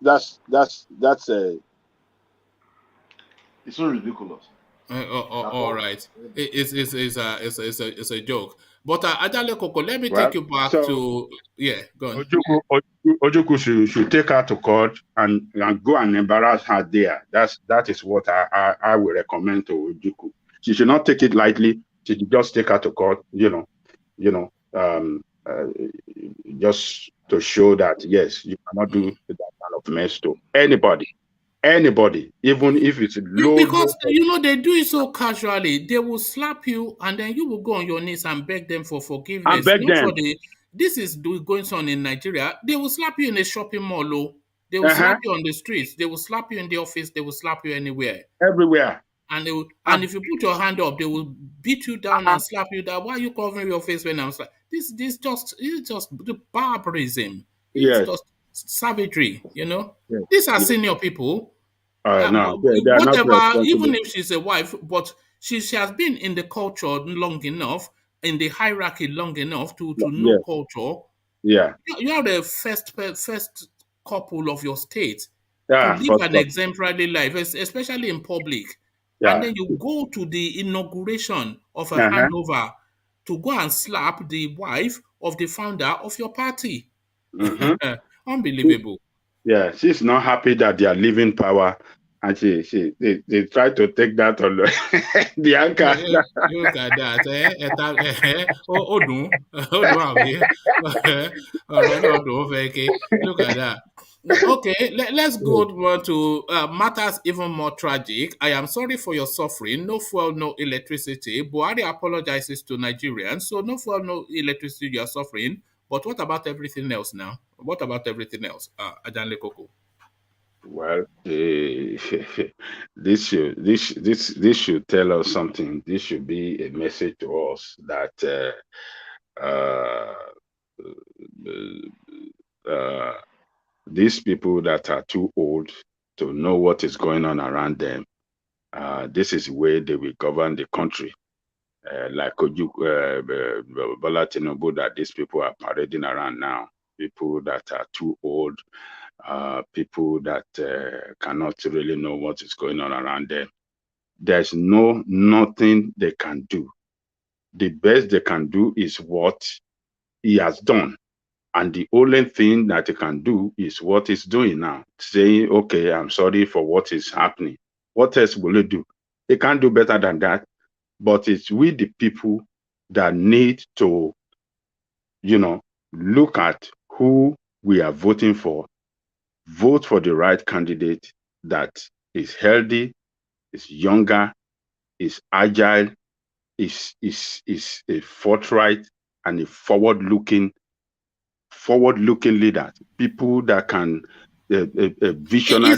it's so ridiculous. All right, it's a joke. But Adale Koko, let me take you back to go on. Ojukwu should take her to court and go and embarrass her there. That is what I will recommend to Ojukwu. She should not take it lightly. She should just take her to court. Just to show that yes, you cannot do that kind of mess to anybody, even if it's low. Because they do it so casually. They will slap you, and then you will go on your knees and beg them for forgiveness. And beg them. This is going on in Nigeria. They will slap you in a shopping mall. They will slap you on the streets. They will slap you in the office. They will slap you anywhere. Everywhere. And and if you put your hand up, they will beat you down and slap you down. Why are you covering your face when I'm slapping? This is just the barbarism. It's Yes. just savagery, you know. Yes. These are Yes. senior people. No, they are not Whatever, even responsible. if she's a wife, but she has been in the culture long enough, in the hierarchy long enough to know Yes. culture. Yeah. You are the first couple of your state to Yeah. live First an off. exemplary life, especially in public. And Yeah. then you go to the inauguration of a Uh-huh. handover to go and slap the wife of the founder of your party. Mm-hmm. Unbelievable. Yeah, she's not happy that they are leaving power, and they try to take that on Bianca. Look at that. Look at that. Okay, let's go on to matters even more tragic. I am sorry for your suffering. No fuel, no electricity. Buhari apologizes to Nigerians. So no fuel, no electricity, you are suffering. But what about everything else now? What about everything else? Ajanle Koko. Well, this should tell us something. This should be a message to us that these people that are too old to know what is going on around them, this is where they will govern the country. Like Ojukwu, Bola Tinubu, that these people are parading around now. People that are too old, people that cannot really know what is going on around them. There's nothing they can do. The best they can do is what he has done. And the only thing that he can do is what he's doing now, saying, okay, I'm sorry for what is happening. What else will he do? He can't do better than that. But it's we, the people, that need to, look at who we are voting for, vote for the right candidate that is healthy, is younger, is agile, is a forthright and a forward-looking leader. People that can visionary.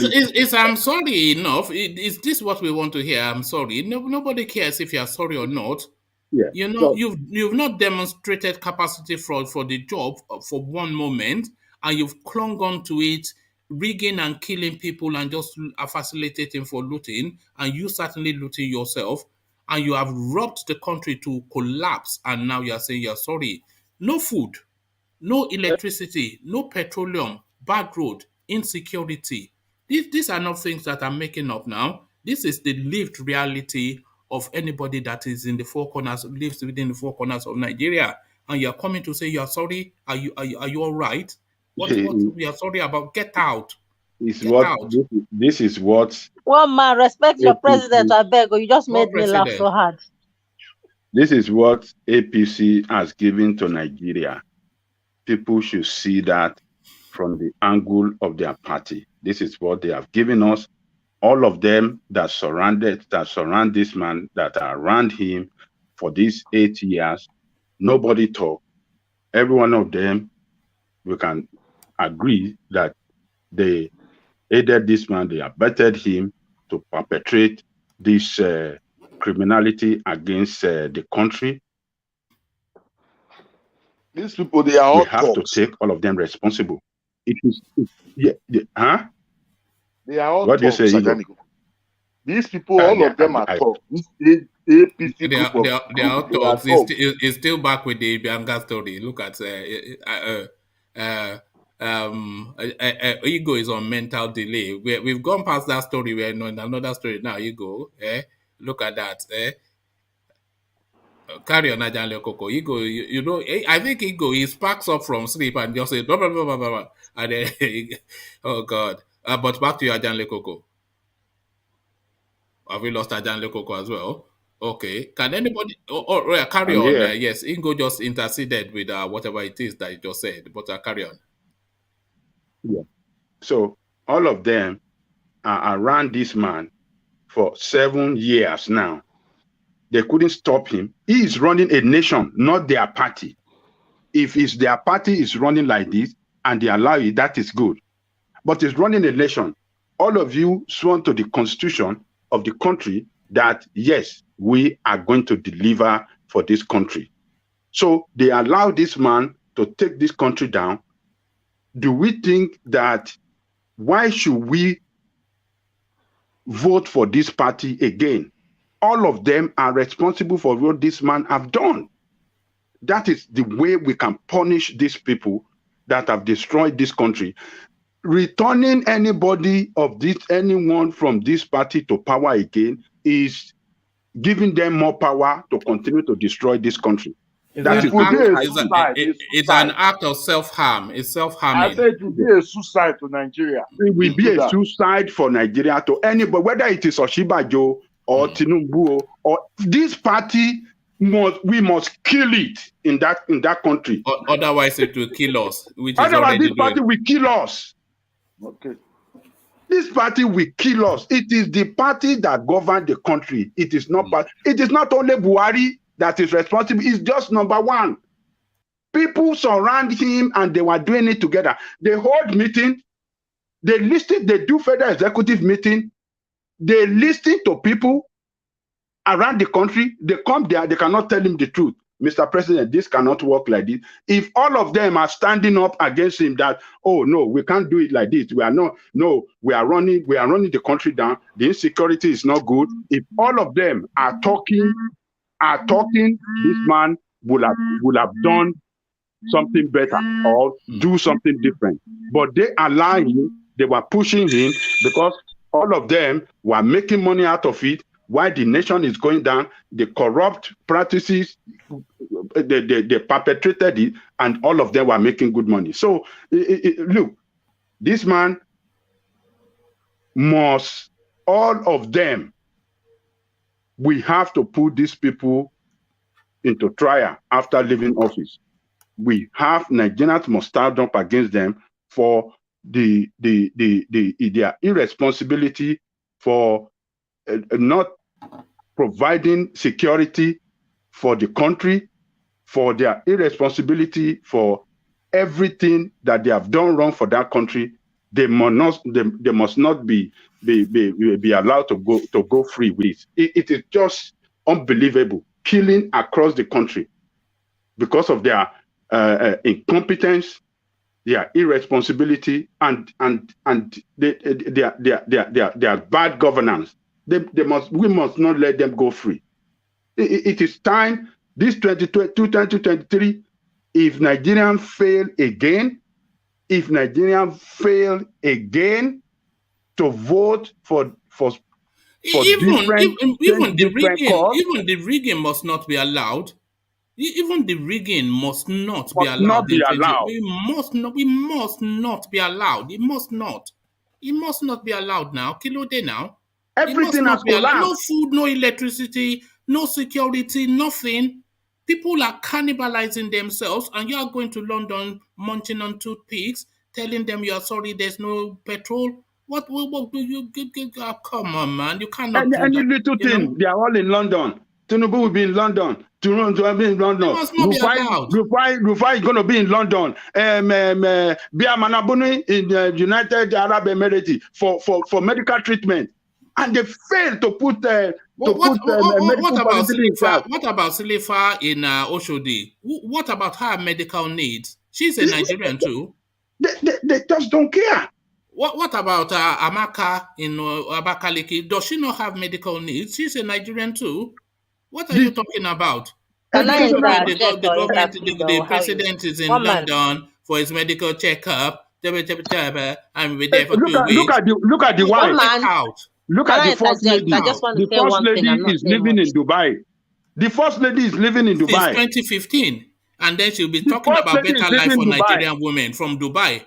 I'm sorry enough. Is this what we want to hear? I'm sorry. Nobody cares if you are sorry or not. Yeah. You know, you've not demonstrated capacity for the job for one moment, and you've clung on to it, rigging and killing people and just facilitating for looting, and you certainly looting yourself, and you have robbed the country to collapse, and now you are saying you're sorry. No food, no electricity, no petroleum, bad road, insecurity. These are not things that I'm making up now. This is the lived reality of anybody that is in the four corners, lives within the four corners of Nigeria. And you're coming to say you're sorry. Are you all right? What we are sorry about? Get out. Get out. This is what one man respect your president, I beg, or you just made me laugh so hard. This is what APC has given to Nigeria. People should see that from the angle of their party. This is what they have given us. All of them that surround this man, that are around him for these 8 years, nobody talk. Every one of them, we can agree that they aided this man, they abetted him to perpetrate this criminality against the country. These people, they are all we have to take all of them responsible. It is, huh? They are all what do you say, these people, all of them are talk. This APC they are all talks. It's still back with the Bianca story. Look at Ego is on mental delay. We've gone past that story. We're in another story now. Ego, look at that. Carry on, Ajanle Koko. Ego, you know, I think Ego, he sparks up from sleep and just say blah blah blah blah blah, and then oh God. But back to you, Ajanle Koko. Have we lost Ajanle Koko as well? Okay. Can anybody carry on? Yes, Ingo just interceded with whatever it is that you just said, but carry on. Yeah. So all of them are around this man for 7 years now. They couldn't stop him. He is running a nation, not their party. If it's their party is running like this and they allow it, that is good. But it's running a nation. All of you sworn to the constitution of the country that, yes, we are going to deliver for this country. So they allow this man to take this country down. Do we think that why should we vote for this party again? All of them are responsible for what this man have done. That is the way we can punish these people that have destroyed this country. Returning anyone from this party to power again is giving them more power to continue to destroy this country. It's an act of self-harm. It's self-harming. I said it will be a suicide to Nigeria. It will be a suicide for Nigeria to anybody, whether it is OSINBAJO or Tinubu or this party. We must kill it in that country. Otherwise, it will kill us. Otherwise, this party will kill us. Okay. This party will kill us. It is the party that governs the country. It is not. It is not only Buhari that is responsible. It's just number one. People surround him, and they were doing it together. They hold meeting. They listen. They do federal executive meeting. They listen to people around the country. They come there, they cannot tell him the truth. Mr. President, this cannot work like this. If all of them are standing up against him that, oh no, we can't do it like this. We are not, no, we are running the country down. The insecurity is not good. If all of them are talking, this man will have done something better or do something different. But they allow him, they were pushing him because all of them were making money out of it. Why the nation is going down, the corrupt practices, they perpetrated it, and all of them were making good money. So, look, this man must, all of them, we have to put these people into trial after leaving office. We have, Nigerians must stand up against them for their irresponsibility for not providing security for the country, for their irresponsibility for everything that they have done wrong for that country. They must not be allowed to go free with it. It is just unbelievable, killing across the country because of their incompetence, their irresponsibility, and their bad governance. We must not let them go free. It is time, this 2023, if Nigerians fail again to vote for even the rigging must not be allowed. Even the rigging must not be allowed. We must not be allowed. It must not be allowed now. Kilo day now. Everything has collapsed. No food, no electricity, no security, nothing. People are cannibalizing themselves, and you are going to London munching on toothpicks, telling them you are sorry there's no petrol. What do you come on, man? You cannot do any that, little thing. They are all in London. Tinubu will be in London. Toronto will be in London. Rufai is going to be in London. Bianca in the United Arab Emirates for medical treatment. And they failed to put what about Silifa in Oshodi? What about her medical needs? She's a Nigerian too. They just don't care. What about Amaka in Abakaliki? Does she not have medical needs? She's a Nigerian too. What are you talking about? The president is in London for his medical checkup. I'm there for 2 weeks. Look at the wife. Look at the first lady. The first lady is living in Dubai. The first lady is living in Dubai. Since 2015. And then she'll be talking about better life for Nigerian women from Dubai.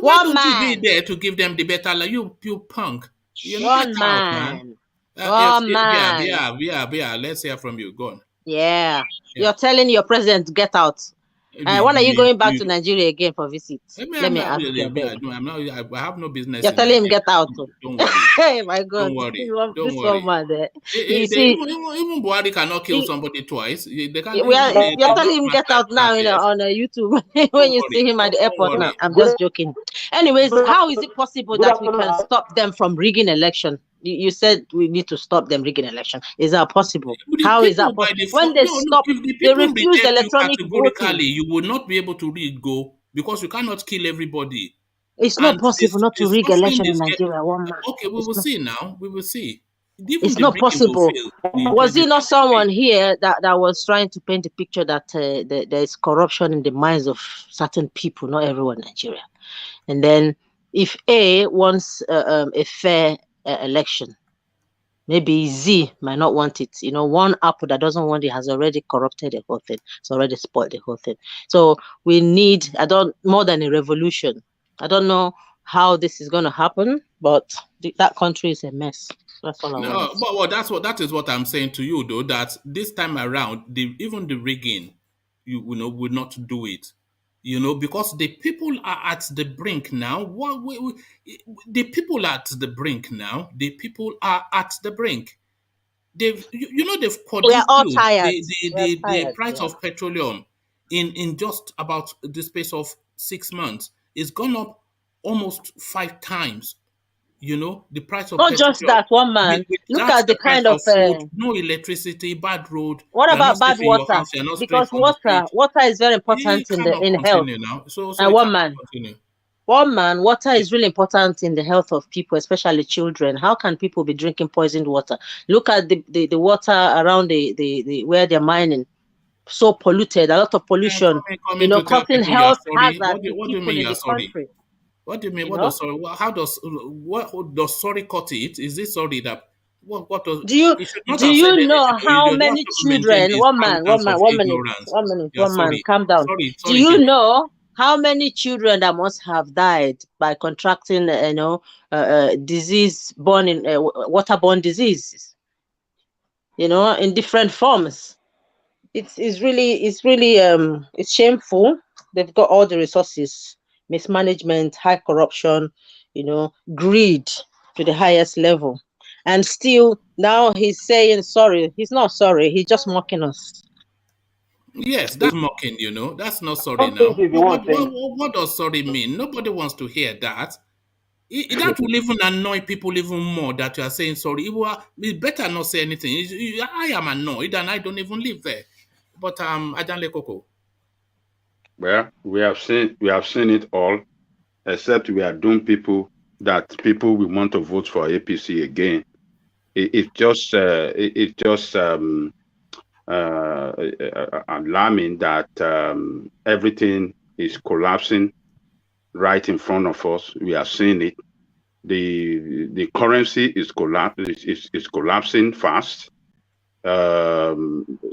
Why don't you be there to give them the better life? You punk. You're not man. Yeah. Let's hear from you. Go on. Yeah. You're telling your president to get out. When are you going back to Nigeria again for visit? Let me ask you. I have no business. You're telling him get out. Don't worry. Hey, my God. Don't worry. Even Buhari cannot kill somebody twice. You're telling him get out now on YouTube when you see him at the airport now. I'm just joking. Anyways, how is it possible that we can stop them from rigging election? You said we need to stop them rigging election. Is that possible? How is that possible? When they stop, if the they people refuse reject you electronic categorically, voting. you will not be able to rig go because you cannot kill everybody. It's not possible not to rig election in Nigeria. One man. Okay, we will see now. We will see. Even It's the not rigging will possible. fail. Was it not someone here that was trying to paint the picture that there is corruption in the minds of certain people, not everyone in Nigeria? And then if A wants a fair election, maybe Z might not want it. You know, one apple that doesn't want it has already corrupted the whole thing. It's already spoiled the whole thing. So we need, more than a revolution. I don't know how this is going to happen, but that country is a mess. That's all I want. But that is what I'm saying to you, though, that this time around, even the rigging, you know, will not do it. You know, because the people are at the brink now. The people are at the brink now. The people are at the brink. They've We are all tired. The price of petroleum in just about the space of 6 months is gone up almost 5 times. You know, the price of not petroleum. Just that, one man. Look at the kind of food, no electricity, bad road. What about bad water? Because water is very important in health. Now. So and one man, water is really important in the health of people, especially children. How can people be drinking poisoned water? Look at the water around the where they're mining. So polluted, a lot of pollution. Causing health hazards to people in the country. What do you mean? What does sorry? How does sorry cut it? Is this sorry that what does? Do you know how many children? One minute. Calm down. Do you know how many children that must have died by contracting, disease born in waterborne diseases? In different forms. It's really shameful. They've got all the resources. Mismanagement, high corruption, greed to the highest level. And still, now he's saying sorry. He's not sorry. He's just mocking us. Yes, that's mocking, That's not sorry now. What does sorry mean? Nobody wants to hear that. That will even annoy people even more that you are saying sorry. You better not say anything. I am annoyed and I don't even live there. But Ajanle Koko. Well, we have seen it all, except we are doing people will want to vote for APC again. It's just alarming that everything is collapsing right in front of us. We are seeing it. The currency is collapsing fast.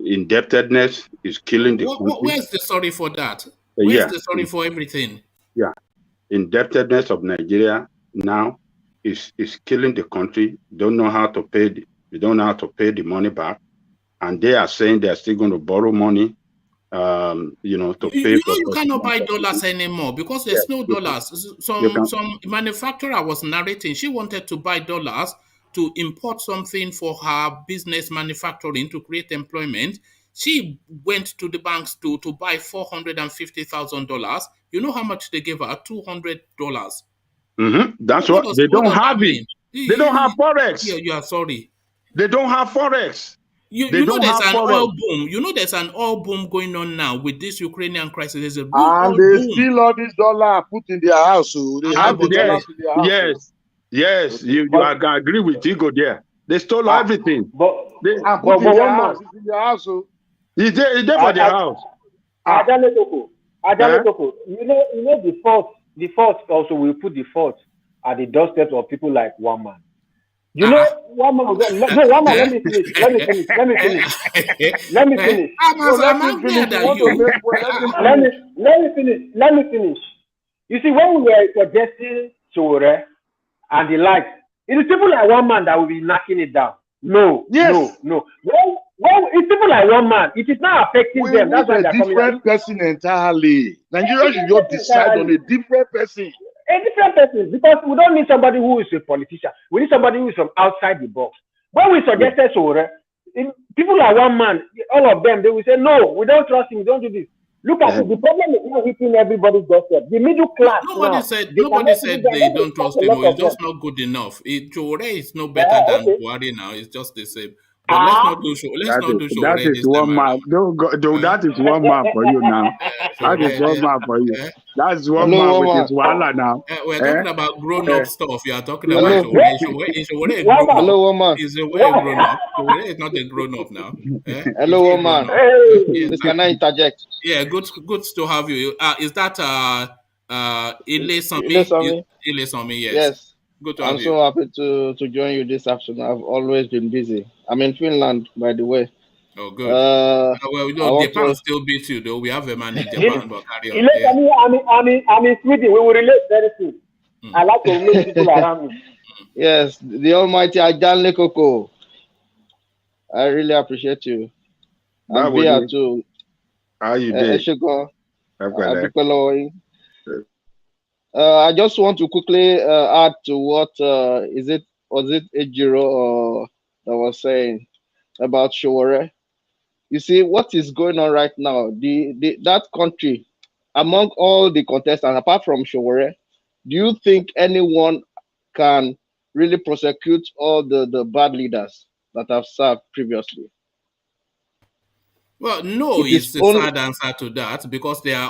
Indebtedness is killing the country. Where's the sorry for that? Where's the sorry for everything? Yeah. Indebtedness of Nigeria now is killing the country. Don't know how to pay the money back. And they are saying they're still going to borrow money to pay for. You cannot buy dollars anymore because there's no dollars. Some manufacturer was narrating she wanted to buy dollars to import something for her business manufacturing to create employment. She went to the banks to buy $450,000. You know how much they gave her? $200. That's what they don't have it. They don't have forex. Yeah, you are sorry. They don't have forex. You know there's an oil boom. You know there's an oil boom going on now with this Ukrainian crisis. There's a and they steal all this dollar put in their house. So they have the dollars in their house. Yes, you can agree with Igo there. They stole everything. But in their house. He's there for their house. Adale Koko. You know the fault also will put the fault at the doorstep of people like one man. You know, one man. Let me finish. Let me finish. You see, when we were suggesting Sowore and the like, it is people like one man that will be knocking it down. No. Well, it's people like one man. It is not affecting them. That's why they're coming. A different person entirely. Nigeria should just decide on a different person. A different person, because we don't need somebody who is a politician. We need somebody who is from outside the box. When we suggested Sowore, people like one man, all of them, they will say, no, we don't trust him, we don't do this. Look at it. The problem is not hitting everybody's doorstep. The middle class Nobody now. said They they don't stop trust a him. lot Or it's of them. just not good enough. Chowore is no better than Okay. Buhari now. It's just the same. But let's not do That Chowore is this one time mark. around. Don't go, that is one mark for you now. That is one mark for you. That's one Hello, mark with woman. his wala now. We're talking about grown-up stuff. You are talking about Hello. Chowore. Is Chowore a Why grown-up? Hello, woman. Is Chowore a grown-up? Chowore is not a grown-up now. Hello, Is he a woman. grown-up? Hey. Please, can I interject? Yeah, good to have you. Is that Ile Ilesami? Somi, yes. Yes. Good to I'm have you. so happy to join you this afternoon. I've always been busy. I'm in Finland, by the way. Oh, good. Well, Japan still beats you, though. We have a man in Japan, but carry on. I'm in Sweden. We will relate very soon. I like to relate people around me. Yes, the almighty Ajanle Koko. I really appreciate you. I'm here too. How you doing? I just want to quickly add to what was it Ejiro that was saying about Showore. You see what is going on right now. That country, among all the contestants, apart from Showore, do you think anyone can really prosecute all the bad leaders that have served previously? Well, no is the sad answer to that, because they are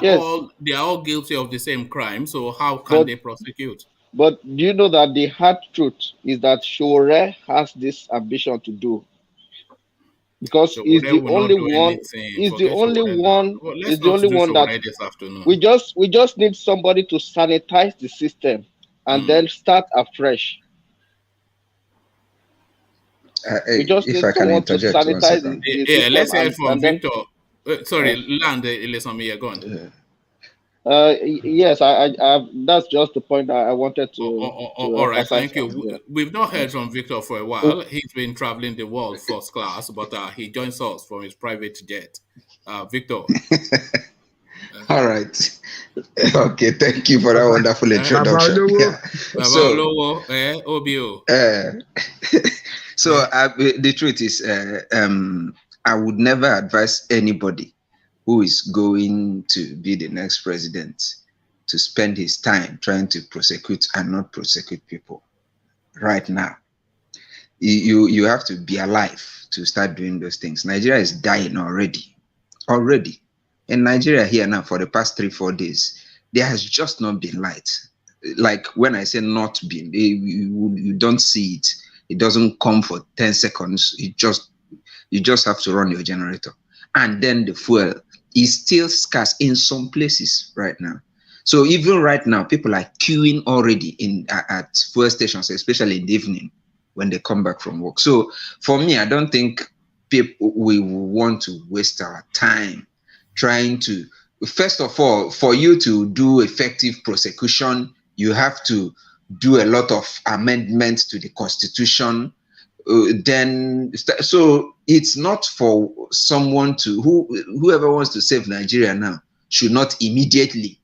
all guilty of the same crime. So how can they prosecute? But do you know that the hard truth is that Showore has this ambition to do, because he's the only one. He's the only one. He's the only one that this afternoon. we just need somebody to sanitize the system and then start afresh. We just need someone to sanitize the system. Let's hear it from Victor. Sorry, Land Ilesami, go on. Yes, I that's just the point I wanted to. All right, thank you. We've not heard from Victor for a while. He's been traveling the world first class, but he joins us from his private jet. Victor. All right. Okay, thank you for that wonderful introduction. So the truth is, I would never advise anybody who is going to be the next president to spend his time trying to prosecute and not prosecute people right now. You have to be alive to start doing those things. Nigeria is dying already. In Nigeria here now, for the past 3-4 days, there has just not been light. Like when I say not been, you don't see it. It doesn't come for 10 seconds. You just have to run your generator. And then the fuel is still scarce in some places right now. So even right now, people are queuing already at fuel stations, especially in the evening when they come back from work. So for me, I don't think we want to waste our time trying to, first of all, for you to do effective prosecution, you have to do a lot of amendments to the constitution. So it's not for someone whoever wants to save Nigeria now should not immediately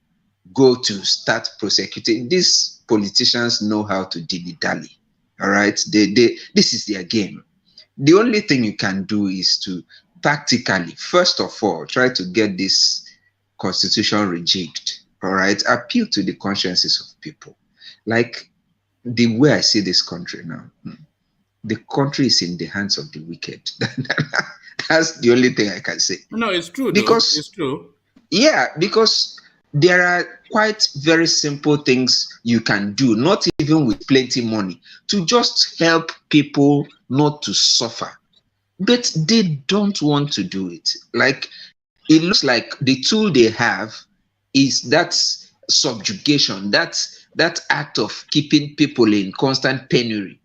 go to start prosecuting. These politicians know how to dilly-dally. All right, this is their game. The only thing you can do is to tactically, first of all, try to get this constitution rejigged. All right, appeal to the consciences of people. Like the way I see this country now, the country is in the hands of the wicked. That's the only thing I can say. No, it's true. Because it's true. Yeah, because there are quite very simple things you can do, not even with plenty money, to just help people not to suffer. But they don't want to do it. Like, it looks like the tool they have is that subjugation, that act of keeping people in constant penury.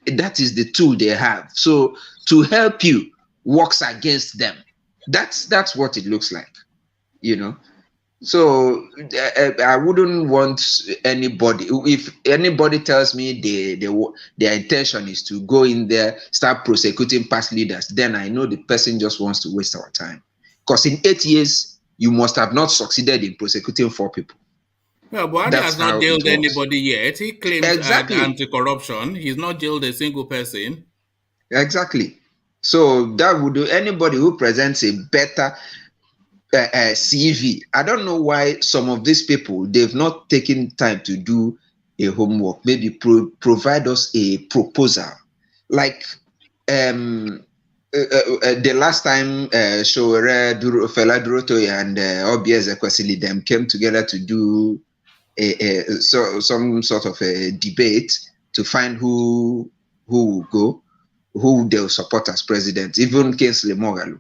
That is the tool they have. So to help you works against them. That's what it looks like, you know. So I wouldn't want anybody, if anybody tells me their intention is to go in there, start prosecuting past leaders, then I know the person just wants to waste our time. Because in 8 years, you must have not succeeded in prosecuting 4 people. Well, Buhari has not jailed anybody yet. He claims anti-corruption. He's not jailed a single person. Exactly. So that would do anybody who presents a better CV. I don't know why some of these people, they've not taken time to do a homework. Maybe provide us a proposal. Like the last time Showere, Fela Durotoye and Obieze Kwesili them came together to do some sort of a debate to find who will go, who they'll support as president, even Kingsley Moghalu.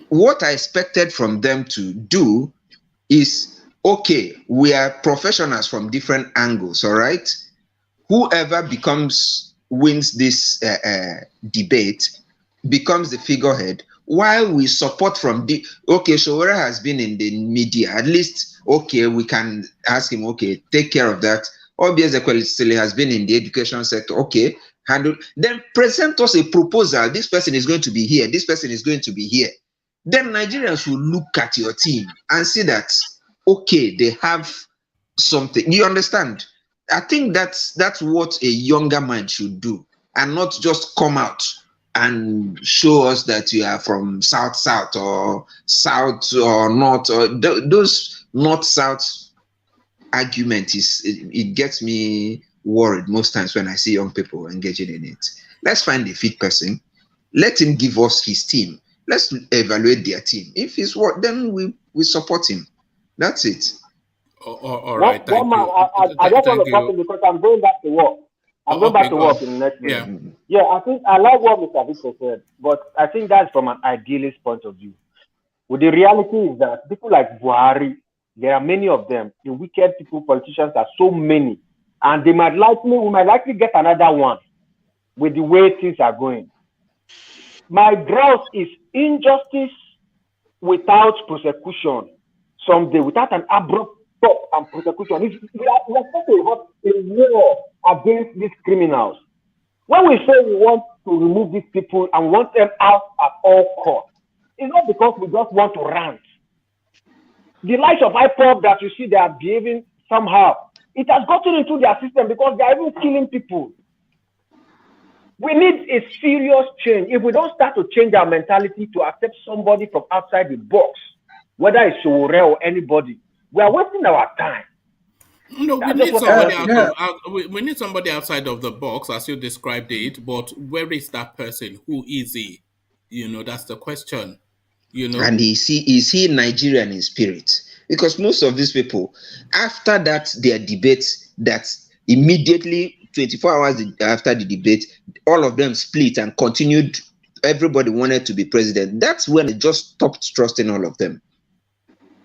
What I expected from them to do is, okay, we are professionals from different angles, all right? Whoever wins this debate becomes the figurehead, while we support from okay, Showere has been in the media, at least, okay, we can ask him, okay, take care of that. Obieze Kwesili has been in the education sector, okay, handle. Then present us a proposal. This person is going to be here, this person is going to be here. Then Nigerians will look at your team and see that, okay, they have something. You understand? I think that's what a younger mind should do, and not just come out and show us that you are from South or South or North, or those North-South argument it gets me worried most times when I see young people engaging in it. Let's find a fit person. Let him give us his team. Let's evaluate their team. If it's what, then we support him. That's it. All right, thank you. I just want to talk because I'm going back to work. I'm going back to work in the next minute. Yeah, I think I like what Mr. Victor said, but I think that's from an idealist point of view. Well, the reality is that people like Buhari, there are many of them. The wicked people, politicians are so many, and we might likely get another one with the way things are going. My grouse is injustice without prosecution someday, without an abrupt stop and prosecution. We are supposed to have a war against these criminals. When we say we want to remove these people and want them out at all costs, it's not because we just want to rant. The likes of IPOB that you see they are behaving somehow, it has gotten into their system because they are even killing people. We need a serious change. If we don't start to change our mentality to accept somebody from outside the box, whether it's Showore or anybody, we are wasting our time. No, we need somebody outside of the box, as you described it. But where is that person? Who is he? That's the question. And is he Nigerian in spirit? Because most of these people, after that, their debate, that immediately 24 hours after the debate, all of them split and continued. Everybody wanted to be president. That's when they just stopped trusting all of them.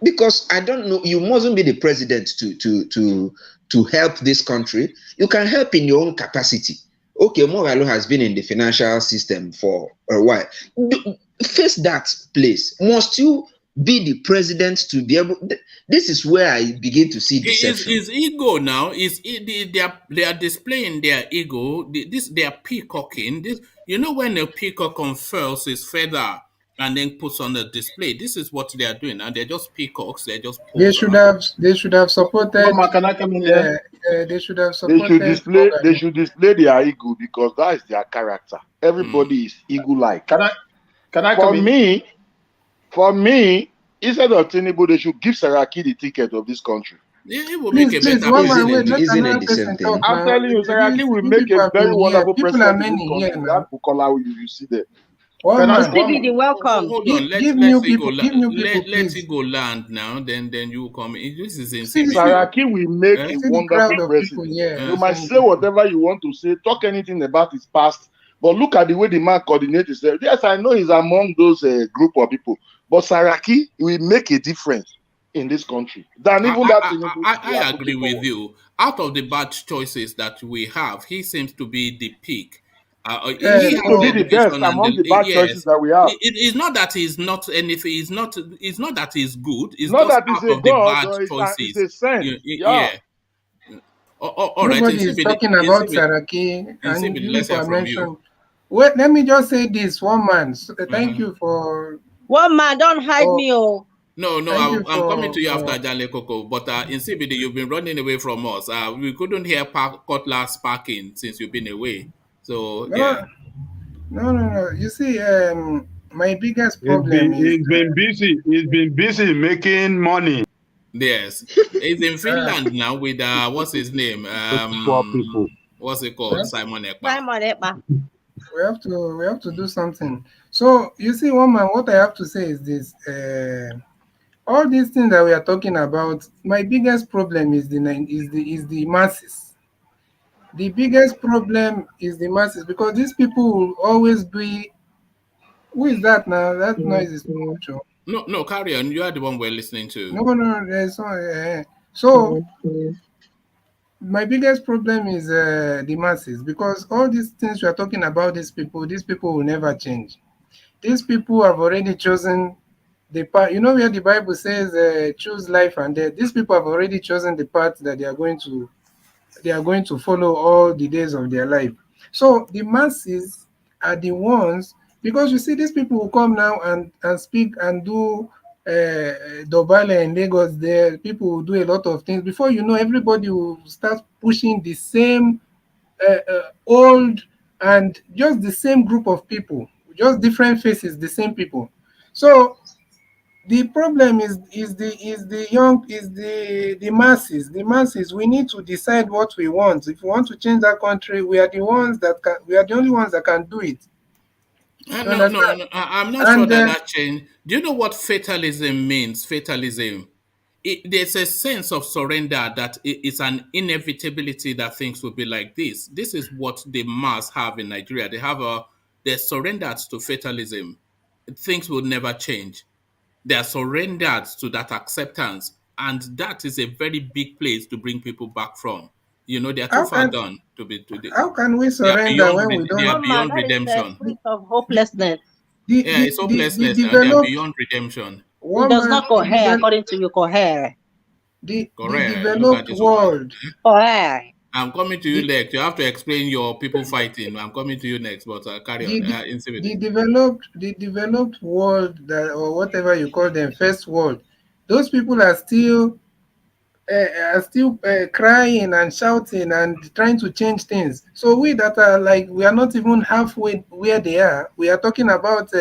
Because I don't know, you mustn't be the president to help this country. You can help in your own capacity. Okay, Moghalu has been in the financial system for a while. Face that place. Must you be the president to be able? This is where I begin to see deception. His ego now is they are displaying their ego. They are peacocking. When a peacock unfurls his feather and then puts on the display, this is what they are doing, and they're just peacocks. They're just. They should have supported. Can I come in there? They should have supported. They should display their ego, because that is their character. Everybody is ego-like. Can I come in? For me, instead of Tinubu, they should give Saraki the ticket of this country. It will make a better Isn't it the same thing? I'm telling you, Saraki will make a very wonderful president. You see there. Welcome. Hold on, let it go land now. Then you come in. This is insane. Saraki will make a wonderful president. You might say whatever you want to say, talk anything about his past, but look at the way the man coordinates himself. Yes, I know he's among those group of people, but Saraki will make a difference in this country than even I agree with you. Out of the bad choices that we have, he seems to be the peak. He will be the best among the bad choices that we have. It's not that he's not anything. It's not that he's good. It's not just that he's out of the bad choices. It's a sense. All right. Nobody is talking about Saraki, and you mentioned. Well, let me just say this, one man. Thank you for. One man, don't hide me, oh. No, I'm coming to you after Janle Coco, but in CBD, you've been running away from us. We couldn't hear cutlass sparking since you've been away. So, yeah. No. You see, my biggest problem he's been busy making money. Yes, he's in Finland now with what's his name? Poor people. What's it called? Simon Ekpa. Simon Ekpa. We have to do something. So you see, one man, what I have to say is this: all these things that we are talking about, my biggest problem is the masses. The biggest problem is the masses, because these people will always be. Who is that now? That noise is too much. No, carry on. You are the one we're listening to. No, there's so my biggest problem is the masses, because all these things we are talking about, these people will never change. These people have already chosen the path. You know where the Bible says choose life and death. These people have already chosen the path that they are going to follow all the days of their life. So the masses are the ones, because you see these people will come now and speak and do Dobale in Lagos. There, people will do a lot of things. Before you know, everybody will start pushing the same old and just the same group of people, just different faces, the same people. So the problem is the masses. The masses. We need to decide what we want. If we want to change that country, we are the only ones that can do it. No, I'm not sure that change. Do you know what fatalism means? Fatalism. There's a sense of surrender that it's an inevitability that things will be like this. This is what the mass have in Nigeria. They're surrendered to fatalism. Things will never change. They are surrendered to that acceptance, and that is a very big place to bring people back from. You know, they are too far gone to be. How can we surrender when we don't? They are beyond redemption. Spirit of hopelessness. It's hopelessness now. They are beyond redemption. It does not cohere, according to you, cohere. The developed world. Cohere. I'm coming to you next. You have to explain your people fighting. I'm coming to you next, but carry on. The developed world, or whatever you call them, first world, those people are still crying and shouting and trying to change things. So we that are like, we are not even halfway where they are. We are talking about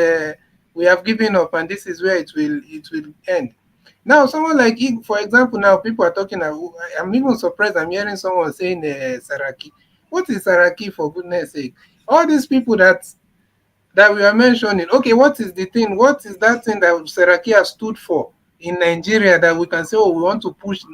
we have given up, and this is where it will end. Now, someone like, for example, now people are talking. I'm even surprised. I'm hearing someone saying Saraki. What is Saraki, for goodness sake? All these people that we are mentioning. Okay, what is the thing? What is that thing that Saraki has stood for in Nigeria that we can say, oh, we want to push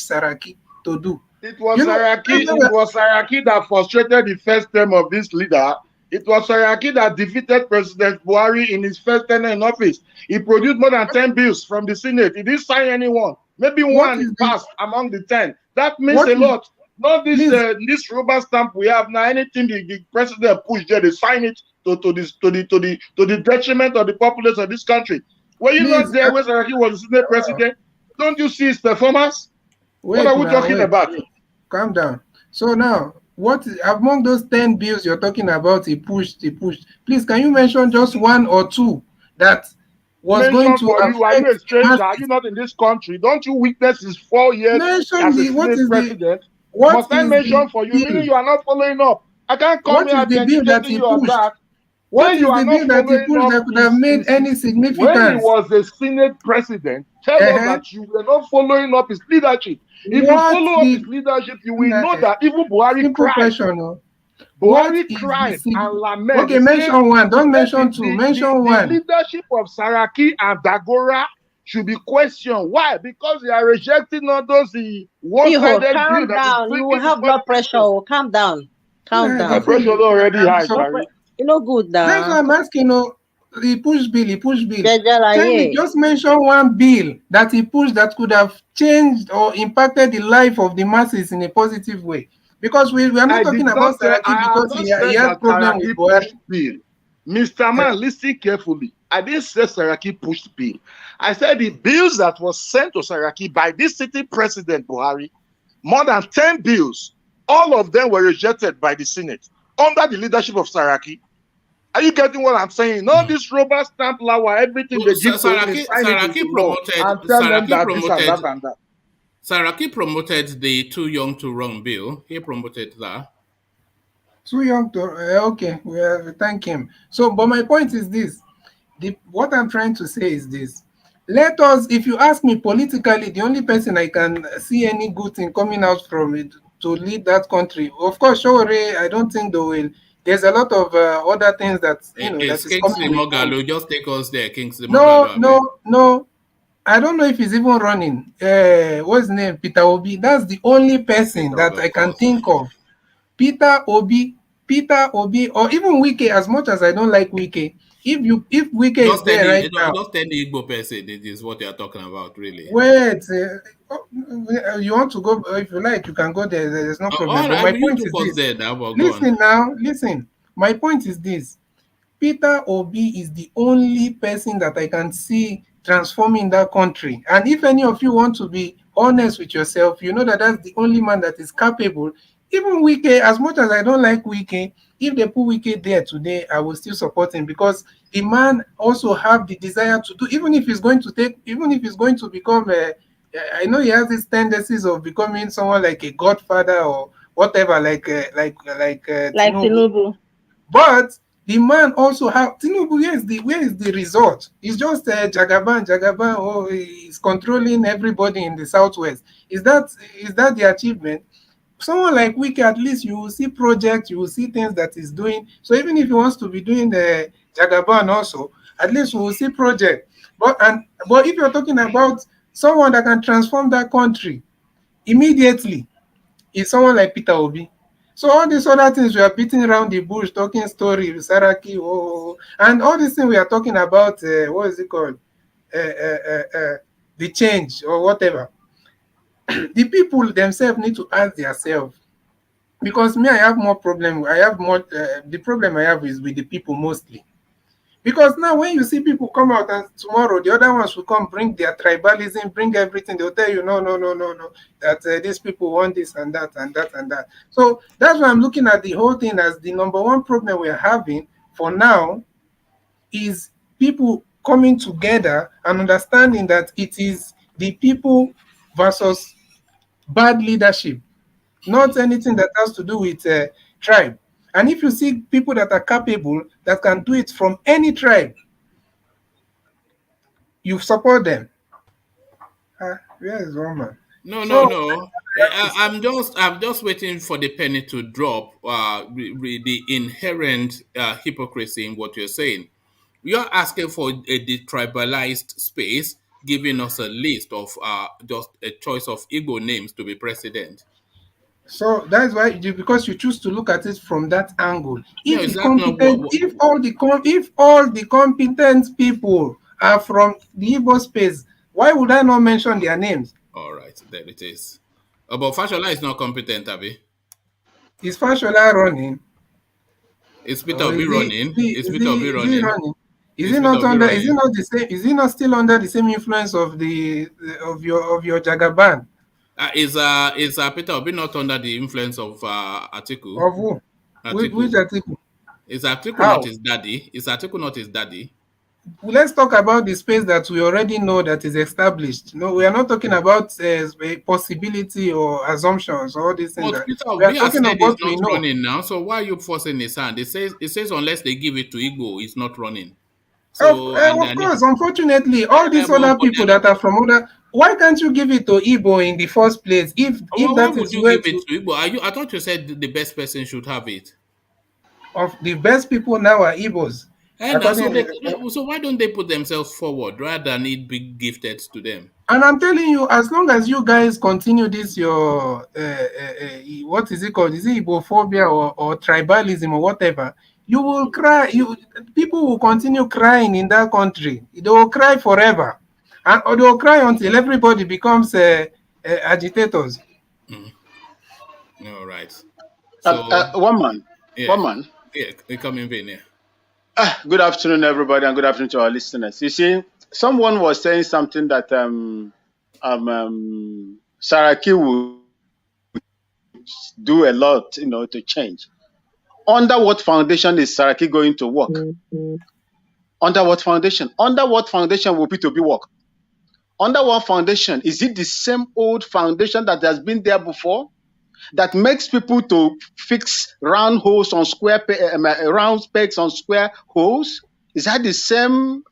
Saraki to do? It was Saraki that frustrated the first term of this leader. It was Saraki that defeated President Buhari in his first tenure in office. He produced more than 10 bills from the Senate. He didn't sign anyone. Maybe one passed among the 10. That means a lot. Not this rubber stamp we have now. Anything the president pushed there, they sign it to the detriment of the populace of this country. Were you not there when Saraki was the Senate president? Don't you see his performance? What are we talking about? Calm down. So now, what among those 10 bills you're talking about, he pushed? Please, can you mention just one or two that was going to affect? Are you a stranger? Are you not in this country? Don't you witness his 4 years as a Senate president? Must I mention for you? Meaning you are not following up. I can't come here and be educating you on that. What is the bill that he pushed that could have made any significance? When he was a Senate president, tell us that you were not following up his leadership. If you follow up his leadership, you will know that even Buhari cried. Buhari cried and lamented. Okay, mention one. Don't mention two. Mention one. The leadership of Saraki and Dagora should be questioned. Why? Because they are rejecting all those one-sided. Calm down. You will have blood pressure. Calm down. Calm down. My pressure is already high. You know, good now. That's what I'm asking. He pushed bill. Just mention one bill that he pushed that could have changed or impacted the life of the masses in a positive way. Because we are not talking about Saraki because he has problem with Buhari. Mr. Man, listen carefully. I didn't say Saraki pushed bill. I said the bills that was sent to Saraki by this sitting president Buhari, more than 10 bills, all of them were rejected by the Senate under the leadership of Saraki. Are you getting what I'm saying? No, this rubber stamp law, everything they give Saraki promoted the Too Young to Run bill. He promoted that. Too young to okay. We thank him. So, but my point is this: what I'm trying to say is this. Let us, if you ask me politically, the only person I can see any good thing coming out from it to lead that country, of course, Showore, I don't think they will. There's a lot of other things that that It's is coming Kingsley with him. Mogalo. Just take us there, Kingsley No, Mogalo, Abi. no, no. I don't know if he's even running. What's his name? Peter Obi. That's the only person Peter Obi, that I of can course. think of. Peter Obi, or even Wike. As much as I don't like Wike, if Wike is there right now, Just any Igbo person, it is what you are talking about, really. wait. You want to go? If you like, you can go there. There's no problem. All But right, my you point took is us this. there now, but go on. Listen now. Listen. My point is this. Peter Obi is the only person that I can see transforming that country. And if any of you want to be honest with yourself, you know that that's the only man that is capable. Even Wike, as much as I don't like Wike, if they put Wike there today, I will still support him because the man also have the desire to do, even if he's going to become a, I know he has these tendencies of becoming someone like a godfather or whatever, like Like Tinubu. Tinubu. But the man also have Tinubu. Where is the result? It's just Jagaban. Oh, he's controlling everybody in the southwest. Is that the achievement? Someone like Wiki, at least you will see projects, you will see things that he's doing. So even if he wants to be doing the Jagaban also, at least we will see project. But if you're talking about someone that can transform that country immediately, is someone like Peter Obi. So all these other things we are beating around the bush, talking story, Saraki, and all these things we are talking about, what is it called? The change or whatever. The people themselves need to ask themselves. Because me, I have more problem. I have more. The problem I have is with the people mostly. Because now when you see people come out and tomorrow the other ones will come bring their tribalism, bring everything, they'll tell you no, that these people want this and that and that and that. So that's why I'm looking at the whole thing as the number one problem we're having for now is people coming together and understanding that it is the people versus bad leadership, not anything that has to do with tribe. And if you see people that are capable, that can do it from any tribe, you support them. Where is Roman? So No. I'm just waiting for the penny to drop. The inherent hypocrisy in what you're saying. You're asking for a detribalized space, giving us a list of just a choice of Igbo names to be president. so that's why because you choose to look at it from that angle. No, If is the that not what? competent, if all the competent people are from the Igbo space, why would I not mention their names? All right, there it is. But Fashola is not competent, Abi. Is Fashola running? Is Peter Or Obi is he running? Is Peter Obi is he running? running? Is Is he Peter not Obi under? Is he running? not the same? Is he not still under the same influence of your Jagaban? Is Peter Obi not under the influence of Atiku? Of who? Which Atiku. Atiku? Is Atiku not How? his daddy? Is Atiku not his daddy? Let's talk about the space that we already know that is established. No, we are not talking about a possibility or assumptions or all these things. But That Peter we are Obi has talking of said he's what we not know. running now. So why are you forcing his hand? It says unless they give it to Igbo, he's not running. So Of course, unfortunately, all these other but people that are from other. Why can't you give it to Igbo in the first place? If why that would is you where give it to to Igbo? I thought you said the best person should have it. of the best people now are Igbos, And according. so why don't they put themselves forward rather than it be gifted to them? And I'm telling you, as long as you guys continue this, your what is it called? Is it Igbophobia or tribalism or whatever? You will cry. People will continue crying in that country. They will cry forever, and or they will cry until everybody becomes agitators. Mm. All right. So One man. yeah, One man. they come in vain. Yeah. Good afternoon, everybody, and good afternoon to our listeners. You see, someone was saying something that Saraki would do a lot, to change. Under what foundation is Saraki going to work? Under what foundation? Under what foundation will P2B work? Under what foundation? Is it the same old foundation that has been there before? That makes people to fix round holes on round pegs on square holes? Is that the same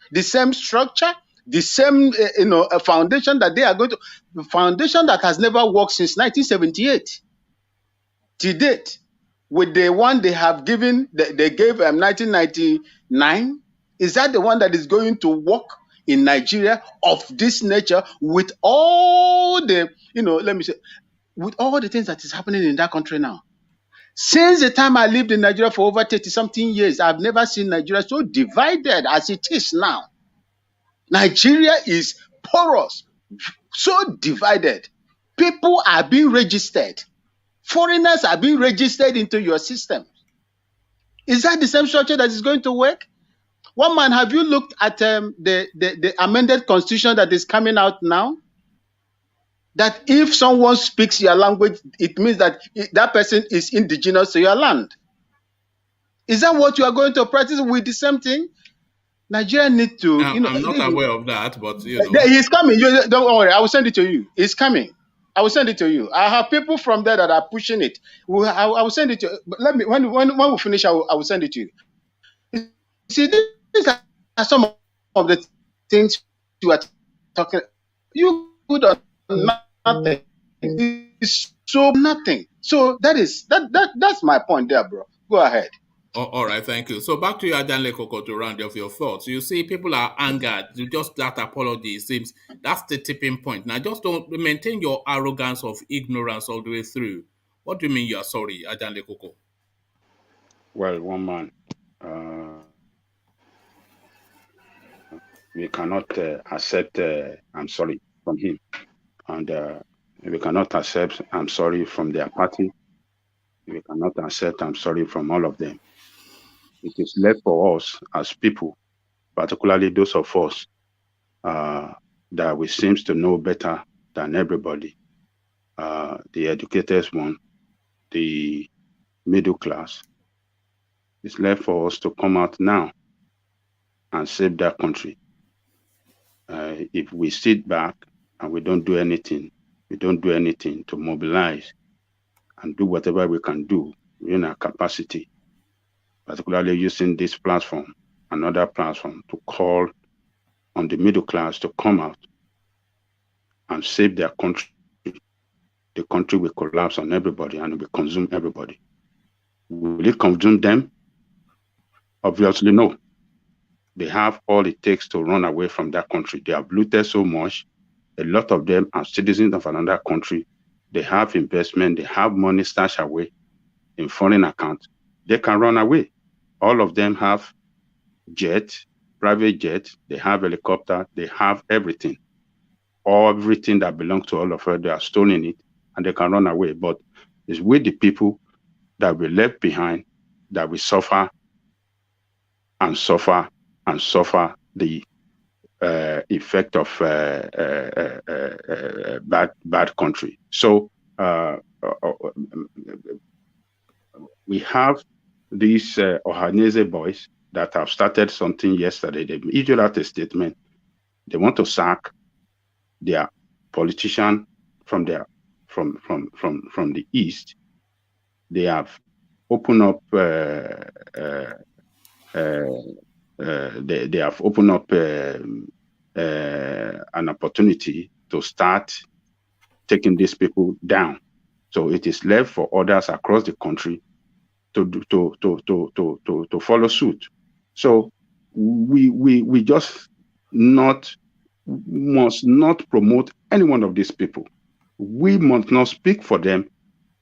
structure, the same a foundation that they are going to, the foundation that has never worked since 1978 to date, with the one they have given, they gave 1999? Is that the one that is going to work in Nigeria of this nature with all the, let me say, with all the things that is happening in that country now? Since the time I lived in Nigeria for over 30-something years, I've never seen Nigeria so divided as it is now. Nigeria is porous, so divided. People are being registered. Foreigners are being registered into your system. Is that the same structure that is going to work? One man, have you looked at the amended constitution that is coming out now? That if someone speaks your language, it means that that person is indigenous to your land. Is that what you are going to practice with the same thing? Nigeria need to, I'm not aware of that, but he's coming. Don't worry, I will send it to you. It's coming. I will send it to you. I have people from there that are pushing it. I will send it to you. But let me, when we finish, I will send it to you. You see, these are some of the things you are talking. You good on nothing. It's so nothing. So that's my point there, bro. Go ahead. Oh, all right, thank you. So back to you, Adanle Koko, to round off your thoughts. You see, people are angered. You just that apology, it seems that's the tipping point. Now, just don't maintain your arrogance of ignorance all the way through. What do you mean you are sorry, Adanle Koko? Well, one man, we cannot accept I'm sorry from him, and we cannot accept I'm sorry from their party. We cannot accept I'm sorry from all of them. It is left for us as people, particularly those of us that we seems to know better than everybody, the educated one, the middle class. It's left for us to come out now and save that country. If we sit back and we don't do anything to mobilize and do whatever we can do in our capacity, particularly using this platform, another platform, to call on the middle class to come out and save their country, the country will collapse on everybody and it will consume everybody. Will it consume them? Obviously, no. They have all it takes to run away from that country. They have looted so much. A lot of them are citizens of another country. They have investment. They have money stashed away in foreign accounts. They can run away. All of them have jet, private jet. They have helicopter. They have everything. Everything that belongs to all of us, they are stolen it, and they can run away. But it's with the people that we left behind that we suffer and suffer and suffer the effect of bad country. So we have these Ohanese boys that have started something yesterday. They issued out a statement. They want to sack their politician from the east. They have opened up. They have opened up an opportunity to start taking these people down. So it is left for others across the country to follow suit. So we just must not promote any one of these people. We must not speak for them.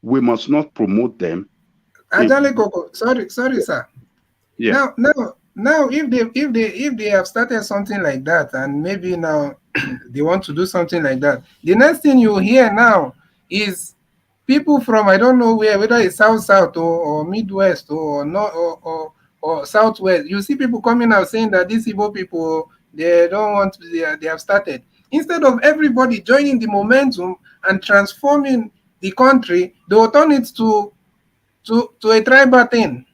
We must not promote them. Ajale Koko, sorry, sir. Yeah. Now, if they have started something like that, and maybe now they want to do something like that, the next thing you hear now is people from I don't know where, whether it's south or Midwest or north or southwest. You see people coming out saying that these Igbo people, they don't want to, they have started. Instead of everybody joining the momentum and transforming the country, they will turn it to a tribal thing.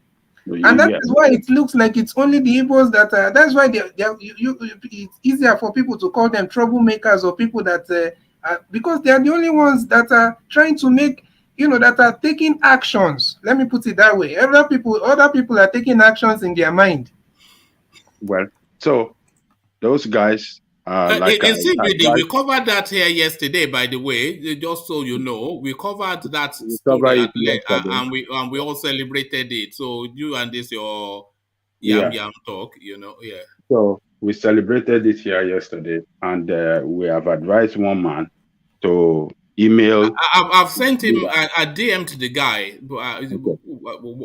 And that is why it looks like it's only the Igbos that are, that's why it's easier for people to call them troublemakers or people that, because they are the only ones that are trying to make, that are taking actions. Let me put it that way. Other people are taking actions in their mind. Well, so those guys, like In I CBD, we advised, covered that here yesterday, by the way, just so you know. We covered that we cover story it yesterday. and we all celebrated it. So you and this your Yeah. yam talk, you know, yeah. So we celebrated it here yesterday, and we have advised one man to email. I've sent him Yeah. I DM'd the guy Okay.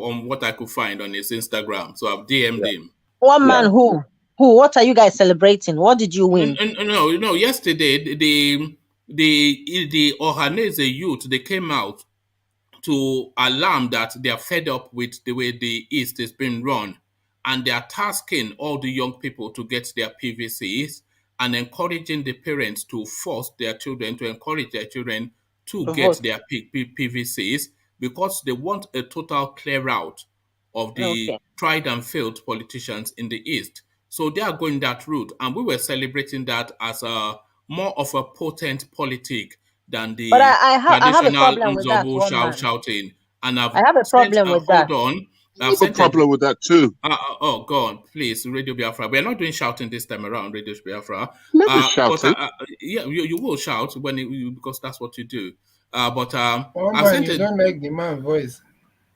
on what I could find on his Instagram. So I've DM'd Yeah. him. One man Yeah. who? What are you guys celebrating? What did you win? No. Yesterday, the Ohanese youth, they came out to alarm that they are fed up with the way the East is being run, and they are tasking all the young people to get their PVCs and encouraging the parents to encourage their children to get Vote. their PVCs because they want a total clear out of the Okay. tried and failed politicians in the East. So they are going that route, and we were celebrating that as a more of a potent politic than But the I have a traditional problem with that, Nzobo one man. shouting. And I've I have a sent problem with that. hold on. I I've have a sent problem with that too. oh, go on, please, Radio Biafra. We're not doing shouting this time around, Radio Biafra. Never But shouted. yeah, you will shout when because that's what you do. But One I've man, sent you it. don't like the man voice.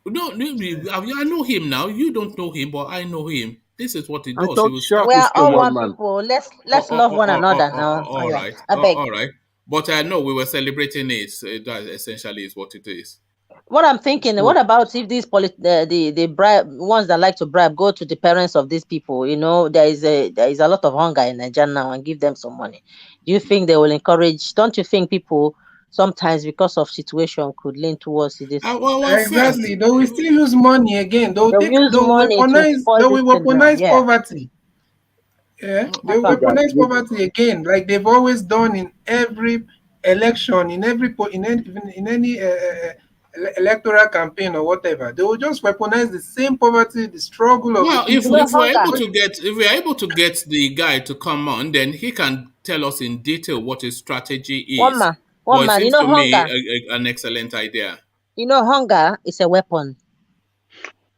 No, I know him now. You don't know him, but I know him. This is what he I does. He thought will shout start We is are for all one one man. people. Let's love one another now. all right, I beg. all right. But I know we were celebrating it. That essentially is what it is. What I'm thinking, So, what about if these the bribe ones that like to bribe go to the parents of these people? You know, there is a lot of hunger in Nigeria now, and give them some money. Do you think they will encourage? Don't you think people sometimes because of situation could lean towards this? Well, first, Exactly. They will still use money again. They will They'll use money to they spoil will this children. weaponize Yeah. poverty. Yeah, they will Okay. weaponize poverty again, like they've always done in every election, in any electoral campaign or whatever. They will just weaponize the same poverty, the struggle of the well, if people. You know, we're able hunger. to get the guy to come on, then he can tell us in detail what his strategy One is. man, But one it man. You seems know, to me hunger. an excellent idea. You know, hunger is a weapon.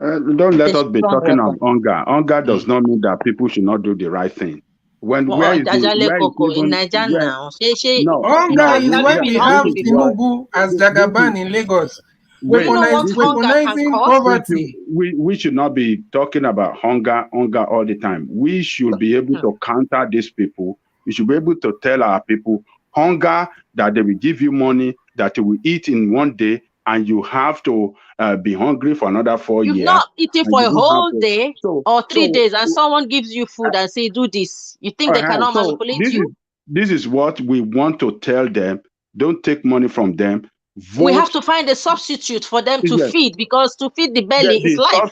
Don't let It's a us be strong talking of weapon. hunger. Hunger does not mean that people should not do the right thing. Where is Ajale Koko in even Nigeria where? now. No, Hunger Stop is no. when targeting we This have hungry is what people. Tinubu as this is Jagaban in Lagos, wait. You know what This is hunger can weaponizing cause? poverty. we should not be talking about hunger all the time. We should be able to counter these people. We should be able to tell our people hunger that they will give you money that you will eat in one day, and you have to be hungry for another 4 You've years. not eaten And for you a don't have whole to. day or 3 days, and someone gives you food and say, "Do this." You think they cannot So manipulate you? this is what we want to tell them. Don't take money from them. Vote. We have to find a substitute for them to Yes. feed, because to feed the belly is life.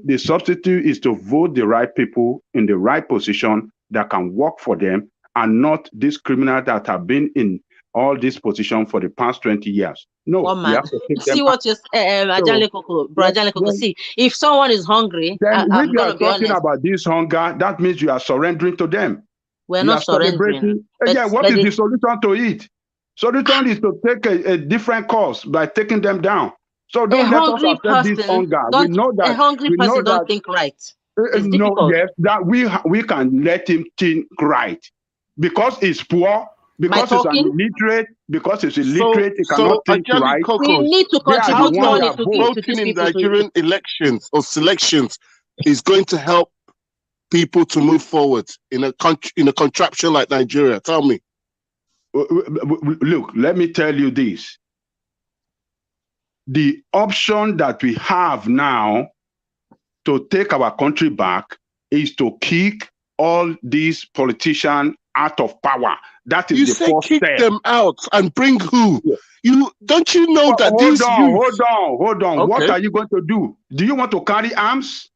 The substitute is to vote the right people in the right position that can work for them, and not these criminals that have been in all this position for the past 20 years. No, One we man. have to take them See out. what you Ajale Koko, bro, Ajale Koko. See, if someone is hungry, Then I'm when you are gonna be talking honest. about this hunger, that means you are surrendering to them. We're You not are surrendering. celebrating. But, Yeah, what but is the solution to it? Solution is to take a different course by taking them down. So a don't let us hungry accept this person hunger. We don't know a that. hungry We know person don't that. think right. It's No, difficult. yes, that we can let him think right, because he's poor, because he's an talking? illiterate, because he's illiterate, he cannot think Ajali right. We Kokos, need to They are the contribute ones money that to vote. give to voting these in people to Nigerian elections or selections is going to help people to move forward in a contraption like Nigeria. Tell me. Look, let me tell you this. The option that we have now to take our country back is to kick all these politicians out of power. That is You the say first kick step. them out and bring who? You don't you know that Hold these on, youths... hold on. Okay. What are you going to do? Do you want to carry arms?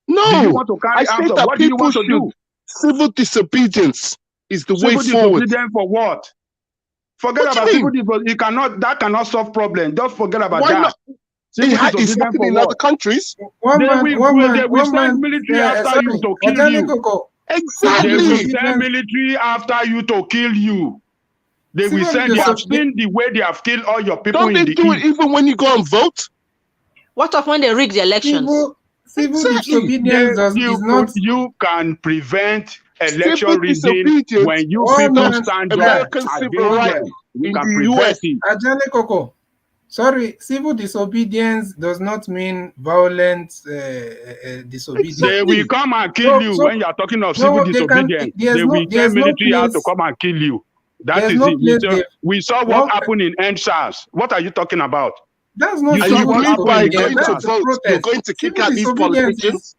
No, Do you want to carry I arms? say Or that what do you people want to should... do? Civil disobedience is the way Civil forward. disobedience for what? Forget What do about you civil mean? disobedience. That cannot solve problem. Just forget about Why that. not? Civil It's disobedience happening for in other what? countries. One They man, will send military after you to kill Ajale you. Koko. They Exactly. will Civil send disobedience. military after you to kill you. They will Civil send. They have disobedience. seen the way they have killed all your people Don't in they the do it east. even when you go and vote? What of when they rig the elections? Civil disobedience is not. You can prevent election Civil rigging disobedience when you Oh, people man, stand American up civil against rights them. You in can the prevent US. it. Ajale Koko. Sorry, civil disobedience does not mean violent disobedience. They will come and kill you when you are talking of civil disobedience. They will send military out to come and kill you. That is it. We saw what happened in NSAS. What are you talking about? That's not. You And saw you what believe by happened in going to NSAS. vote, you're going to kick out these politicians?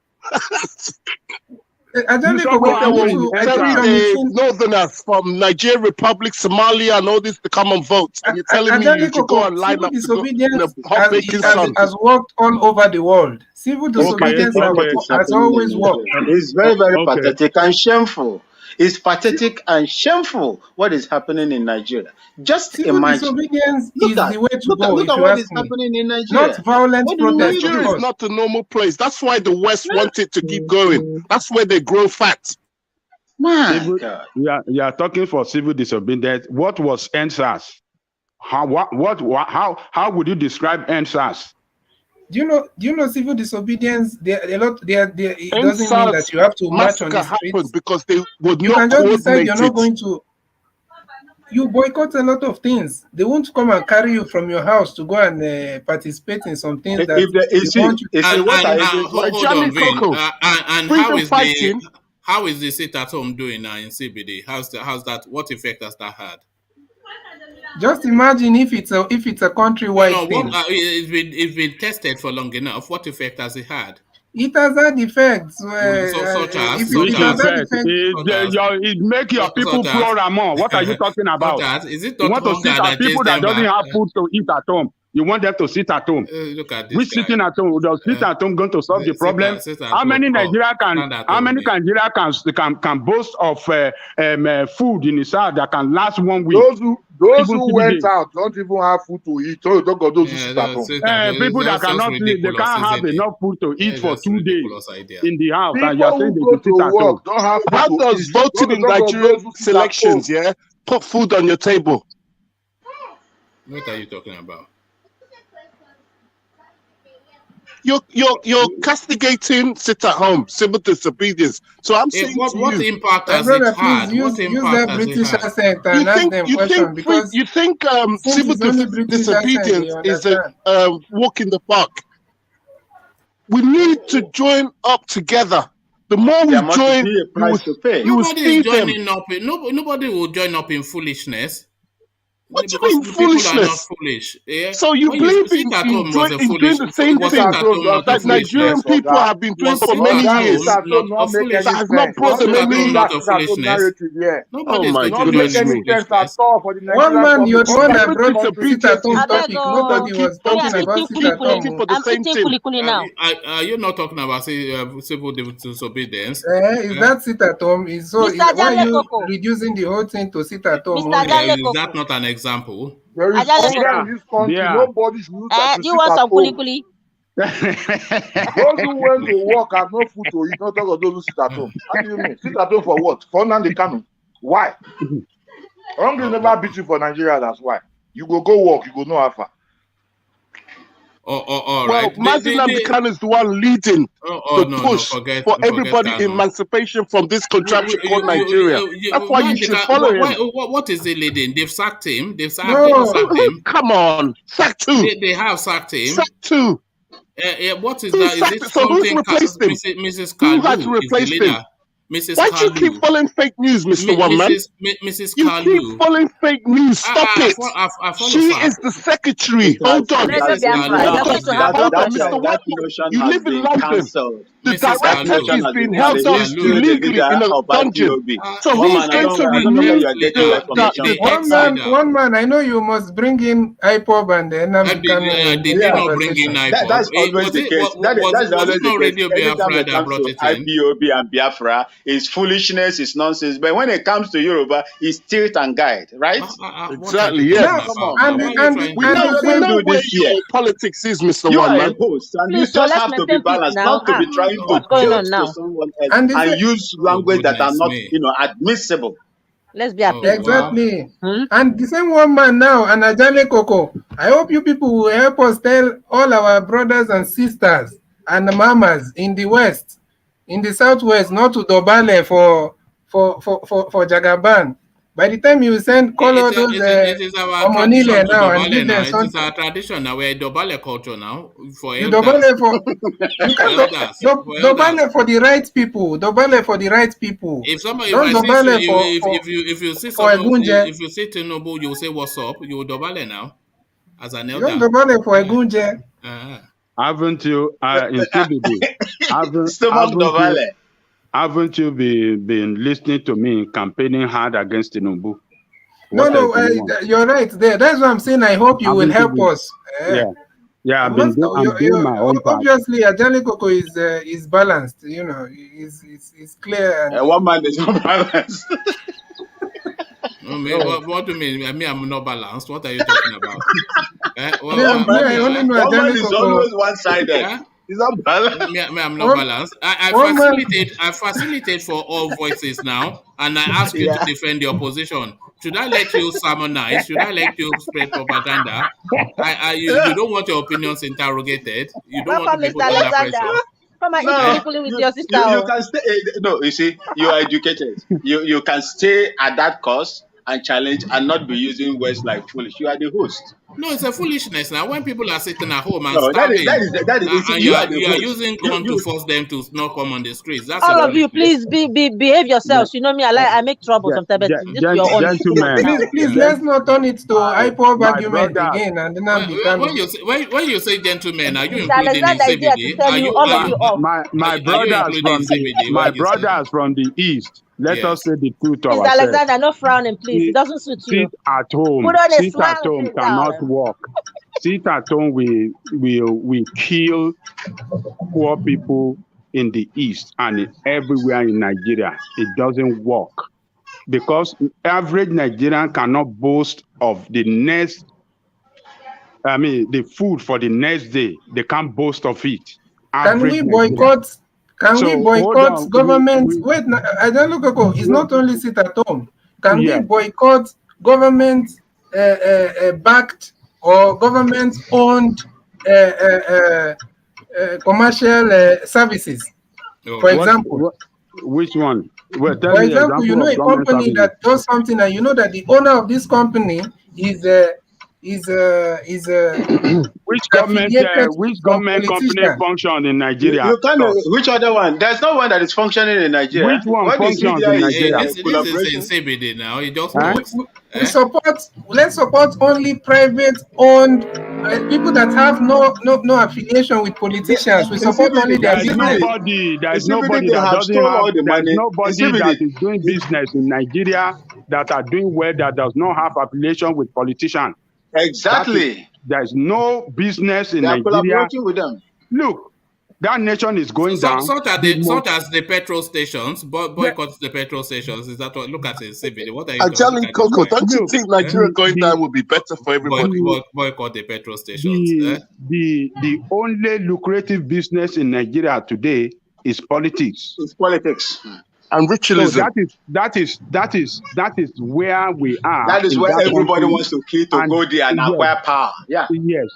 Ajale saw Koko, what I happened want in to Telling agree the on northerners from Nigeria, Republic, Somalia, and all this to come and vote, and you're telling me you should go and line up to go in a hot baking sun. has worked all over the world. Civil disobedience has always worked. It's very, very Okay. pathetic and shameful. It's pathetic and shameful what is happening in Nigeria. Just Civil imagine. disobedience Look is at, the way to look go, at if you what ask is me. happening in Nigeria. Not violent What do you protest. mean? Nigeria is not a normal place. That's why the West want it to keep going. That's where they grow fat. My God. You are talking for civil disobedience. What was NSAS? How would you describe NSAS? Do you know civil disobedience? It doesn't mean NSAS that you have to march on the massacre streets. happened because they would You not can just decide coordinate you're not it. going to. You boycott a lot of things. They won't come and carry you from your house to go and participate in some things that they want you to. Hold on, Vin. And Freedom how is the sit at home doing now in CBD? How's that? What effect has that had? Just imagine if it's a countrywide thing. It's been tested for long enough. What effect has it had? It has had effects. It make your people plural more. What are you talking about? Is it You want to sit at people that doesn't have food to eat at home? You want them to sit at home? Look at this. Which sitting at home? Does sit at home going to solve the problem? How many Nigerians can boast of food in his house that can last 1 week? Those who went out don't even have food to eat. So don't go those who sit at home. People that cannot sleep, they can't have enough food to eat for 2 days in the house. People and you're saying who go they sit to at work home. don't have food. How does voting in Nigerian selections, put food on your table? What are you talking about? You're castigating sit at home, civil disobedience. So I'm saying what impact has brother, it had? please What use impact that has British it had? accent and ask them question because you think civil it's only British disobedience accent, is a walk in the park? We need to join up together. The more we join, you will see them. Nobody will join up in foolishness. What do you mean foolishness? People are not foolish. Yeah? So you believe in doing the same thing that Nigerian people have been doing for many years. That has not brought them any. Oh my goodness me! One man, you're the one that brought the sit at home topic. Nobody was talking about sit at home. For the same thing. Are you not talking about civil disobedience? Is that sit at home? Why are you reducing the whole thing to sit at home? Is that not an example? There is hunger in this country. Nobody's used to do you want some kuli? Those who went to work have no food to eat. Not talk of those who sit at home. What do you mean? Sit at home for what? For Nnamdi Kanu? Why? Hunger never beat you for Nigeria. That's why. You go work. You go no offer. All right. Mazi Nnamdi Kanu is the one leading the push for everybody emancipation from this contraption called Nigeria. That's why you should follow him. What is he leading? They've sacked him. Sacked him. Come on, sacked who? They have sacked him. Sacked who? What is that? Is it something? Mrs. Kalu who had to replace him? Mrs. Why do you keep following fake news, Mr. One Man? Mrs. You Kalu. keep following fake news. Stop it. She is the secretary. Hold on. Mr. One, you live in London. The director is being held up illegally in a dungeon. So who's going to renew the One man, I know you must bring in IPOB and Nnamdi Kanu. Did they not bring in IPOB? That's always the case. That's always the case. Anytime it comes to IPOB and Biafra, it's foolishness, it's nonsense. But when it comes to Yoruba, it's tilt and guide, right? Exactly, yeah. We know where your politics is, Mr. You One are Man. a host, and you just have to be balanced, not to be trying to judge to someone else and use language that are not, admissible. Let's be happy. Exactly. And the same one man now, Anajale Koko. I hope you people will help us tell all our brothers and sisters and the mamas in the west, in the southwest, not to Dobale for Jagaban. By the time you call all those it is our Omonile tradition to now and Dobale give now. them It is something, our tradition now. We're a Dobale culture now for you elders. Dobale for you can For elders. Dobale for the right people. Dobale for the right people. If somebody, Don't Dobale if you see for someone, Egunje. if you see Tinubu, you say what's up. You will Dobale now as an You elder. don't Dobale for Egunje. Haven't you, in CBD, haven't you been listening to me campaigning hard against Tinubu? No, you're right there. That's what I'm saying. I hope you will help us. Yeah, I'm doing my own part. Obviously, Ajani Koko is balanced. You know, it's clear. And one man is not balanced. What do you mean? I mean, I'm not balanced. What are you talking about? One man is always one-sided. He's not balanced. I'm not balanced. I facilitate for all voices now, and I ask you to defend the opposition. Should I let you sermonize? Should I let you spread propaganda? You don't want your opinions interrogated. You don't want people under pressure. Come and equally with your sister. You can stay. No, you see, you are educated. You can stay at that course and challenge and not be using words like foolish. You are the host. No, it's a foolishness now. When people are sitting at home and starving, you are using gun to force them to not come on the streets. That's all of you, please behave yourselves. You know me, I make trouble sometimes. But this is your own. Please, let's not turn it to hyper argument again. And then when you say gentlemen, are you including in CBD? My brothers from the east. Let us say the truth to ourselves. Alexander, no frowning, please. It doesn't suit you. Sit at home. Sit at home cannot work. Sit at home we kill poor people in the east and everywhere in Nigeria. It doesn't work because average Nigerian cannot boast of the food for the next day. They can't boast of it. Can we boycott? We boycott government? Wait, I don't look. It's not only sit at home. Can we boycott government backed or government owned commercial services? For example, which one? Well, for example, you know a company that does something, and you know that the owner of this company is which government company function in Nigeria? You can't. Which other one? There's no one that is functioning in Nigeria. Which one functions in Nigeria? This is in CBD now. It just works. Let's support only private owned people that have no affiliation with politicians. We support only their business. There's nobody that is doing business in Nigeria that are doing well that does not have affiliation with politicians. Exactly. There's no business in Nigeria. Collaborating with them. Look, that nation is going down. Such as the petrol stations, boycott the petrol stations. Is that what? Look at it, CBD. What are you telling Coco? Don't you think Nigeria going down would be better for everybody? Boycott the petrol stations. The only lucrative business in Nigeria today is politics. It's politics. And ritualism. So that is where we are. That is where everybody wants to kill to go there and acquire power. Yeah. Yes,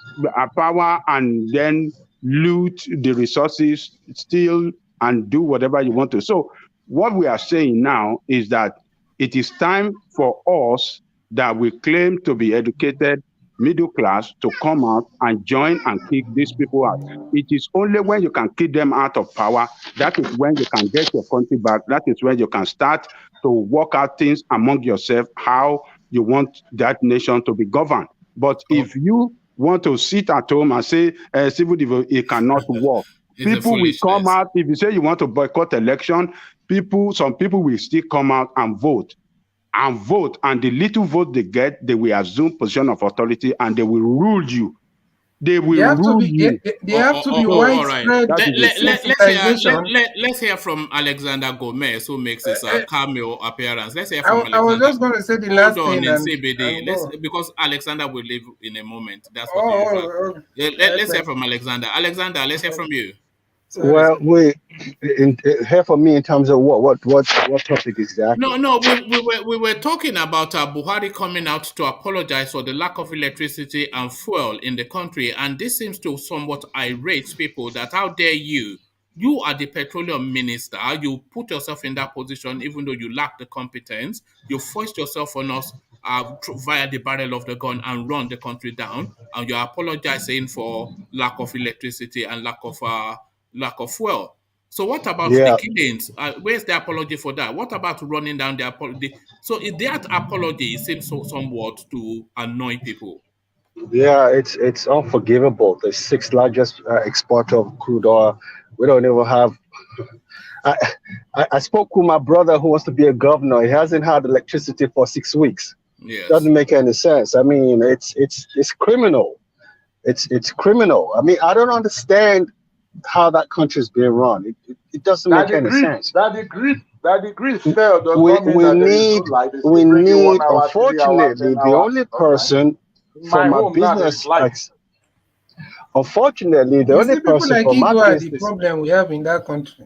power and then loot the resources, steal and do whatever you want to. So what we are saying now is that it is time for us that we claim to be educated middle class to come out and join and kick these people out. It is only when you can kick them out of power, that is when you can get your country back. That is when you can start to work out things among yourself, how you want that nation to be governed. But if you want to sit at home and say civil development, it cannot work. People will come out. If you say you want to boycott election, some people will still come out and vote. And the little vote they get, they will assume position of authority and they will rule you. They will rule you. They have to be widespread. Let's hear from Alexander Gomez, who makes his cameo appearance. Let's hear from Alexander. I was just going to say the last thing. In CBD. Because Alexander will leave in a moment. That's what Let's hear from Alexander. Alexander, let's hear from you. Well, here for me in terms of what topic exactly? No, we were talking about Buhari coming out to apologize for the lack of electricity and fuel in the country, and this seems to somewhat irate people that how dare you? You are the petroleum minister. You put yourself in that position even though you lack the competence. You forced yourself on us via the barrel of the gun and run the country down, and you're apologizing for lack of electricity and lack of fuel. So what about the killings? Where's the apology for that? What about running down the apology? So that apology seems somewhat to annoy people. Yeah, it's unforgivable. The sixth largest exporter of crude oil. We don't even have. I spoke with my brother who wants to be a governor. He hasn't had electricity for 6 weeks. Yes. Doesn't make any sense. I mean, it's criminal. It's criminal. I mean, I don't understand how that country is being run. It doesn't make any sense. That degree failed. We need. Unfortunately, the only person from my business. Unfortunately, the only person from my business. The problem we have in that country.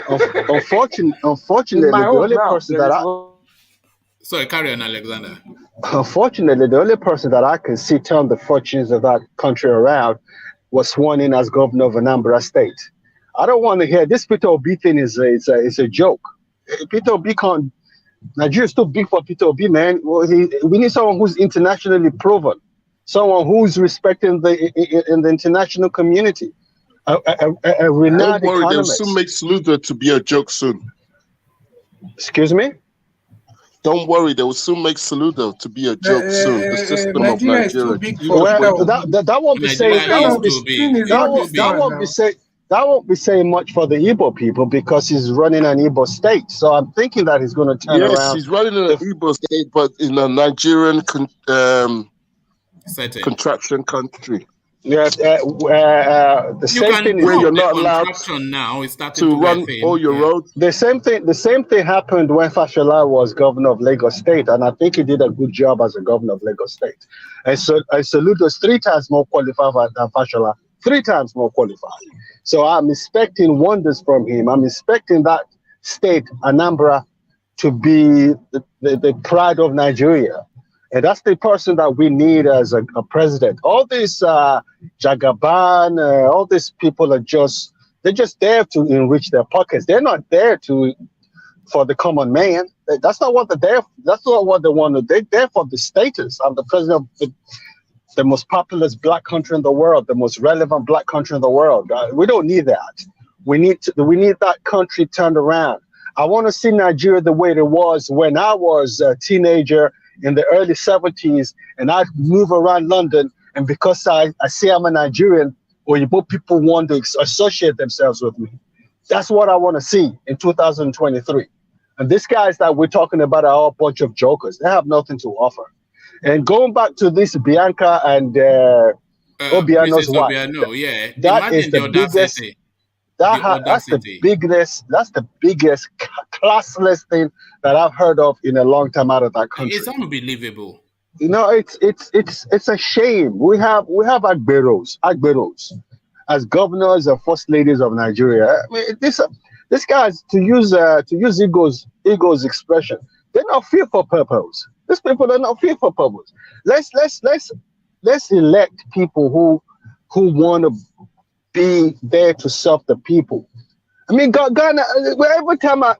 Unfortunately, the only person that I. Sorry, carry on, Alexander. Unfortunately, the only person that I can see turn the fortunes of that country around was sworn in as governor of Anambra State. I don't want to hear this Peter Obi thing is a joke. Peter Obi can't. Nigeria is too big for Peter Obi, man. Well, we need someone who's internationally proven, someone who's respected in the international community. A renowned economist. Don't worry, they'll economist. soon make Soludo to be a joke soon. Excuse me? Don't worry, they will soon make Soludo to be a joke soon. The system of Nigeria. Well, that won't be saying that won't be saying much for the Igbo people because he's running an Igbo state. So I'm thinking that he's going to turn around. Yes, he's running an Igbo state, but in a Nigerian contraction country. Yes, the same thing where you're not allowed now to run all your roads. The same thing happened when Fashola was governor of Lagos State, and I think he did a good job as a governor of Lagos State. And so Soludo's 3 times more qualified than Fashola, 3 times more qualified. So I'm expecting wonders from him. I'm expecting that state, Anambra, to be the pride of Nigeria. And that's the person that we need as a president. All these Jagaban, all these people they're just there to enrich their pockets. They're not there for the common man. That's not what they're there. That's not what they want to. They're there for the status. I'm the president of the most populous black country in the world, the most relevant black country in the world. We don't need that. We need that country turned around. I want to see Nigeria the way it was when I was a teenager in the early 70s, and I'd move around London, and because I say I'm a Nigerian, Oyibo people want to associate themselves with me. That's what I want to see in 2023. And these guys that we're talking about are all a bunch of jokers. They have nothing to offer. And going back to this Bianca and Obiano'S wife, that is the biggest. That's the biggest classless thing that I've heard of in a long time out of that country. It's unbelievable. You know, it's a shame. We have Agberos as governors and first ladies of Nigeria. I mean, this guys, to use Ego's expression, they're not fit for purpose. These people are not fit for purpose. Let's elect people who want to be there to serve the people. I mean, Ghana. Every time I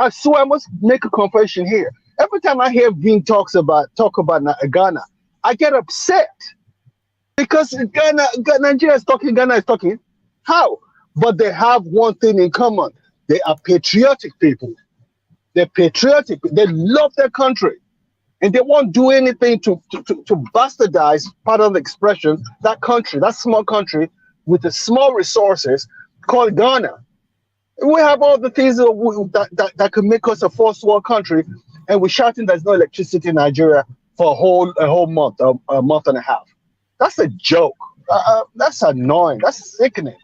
swear I must make a confession here. Every time I hear Vin talk about Ghana, I get upset because Nigeria is talking, Ghana is talking. How? But they have one thing in common: they are patriotic people. They're patriotic. They love their country, and they won't do anything to bastardize, pardon the expression, that country, that small country with the small resources called Ghana. We have all the things that could make us a first world country, and we're shouting there's no electricity in Nigeria for a whole month, a month and a half. That's a joke. That's annoying. That's sickening.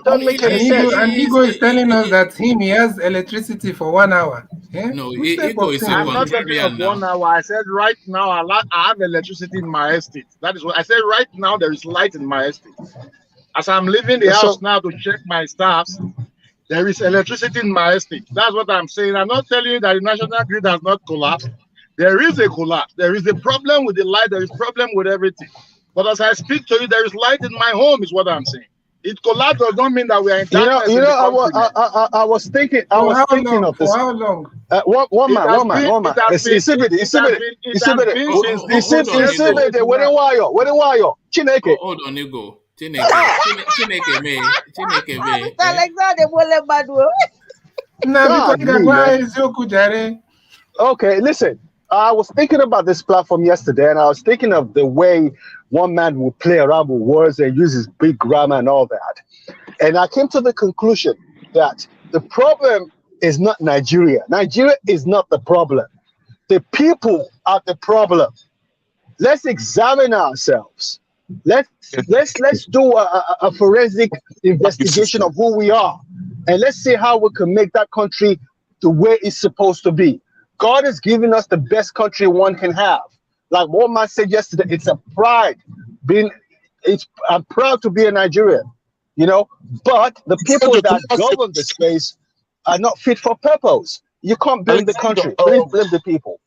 Doesn't make any sense. And Ego is telling us that he has electricity for 1 hour. Yeah? No, Ego is I'm not talking of 1 hour. I said right now I have electricity in my estate. That is what I said. Right now there is light in my estate. As I'm leaving the house now to check my staffs, there is electricity in my estate. That's what I'm saying. I'm not telling you that the national grid has not collapsed. There is a collapse. There is a problem with the light. There is a problem with everything. But as I speak to you, there is light in my home, is what I'm saying. It collapsed does not mean that we are in darkness. I was thinking of this. For how long? One man. Chineke. Hold on, you go. Chineke me. Alexander Bolebadu. Okay, listen. I was thinking about this platform yesterday, and I was thinking of the way one man would play around with words and use his big grammar and all that. And I came to the conclusion that the problem is not Nigeria. Nigeria is not the problem. The people are the problem. Let's examine ourselves. Let's do a forensic investigation of who we are, and let's see how we can make that country the way it's supposed to be. God has given us the best country one can have. Like what man said yesterday, it's a pride. I'm proud to be a Nigerian, you know. But the people that govern the space are not fit for purpose. You can't blame the country. Blame the people.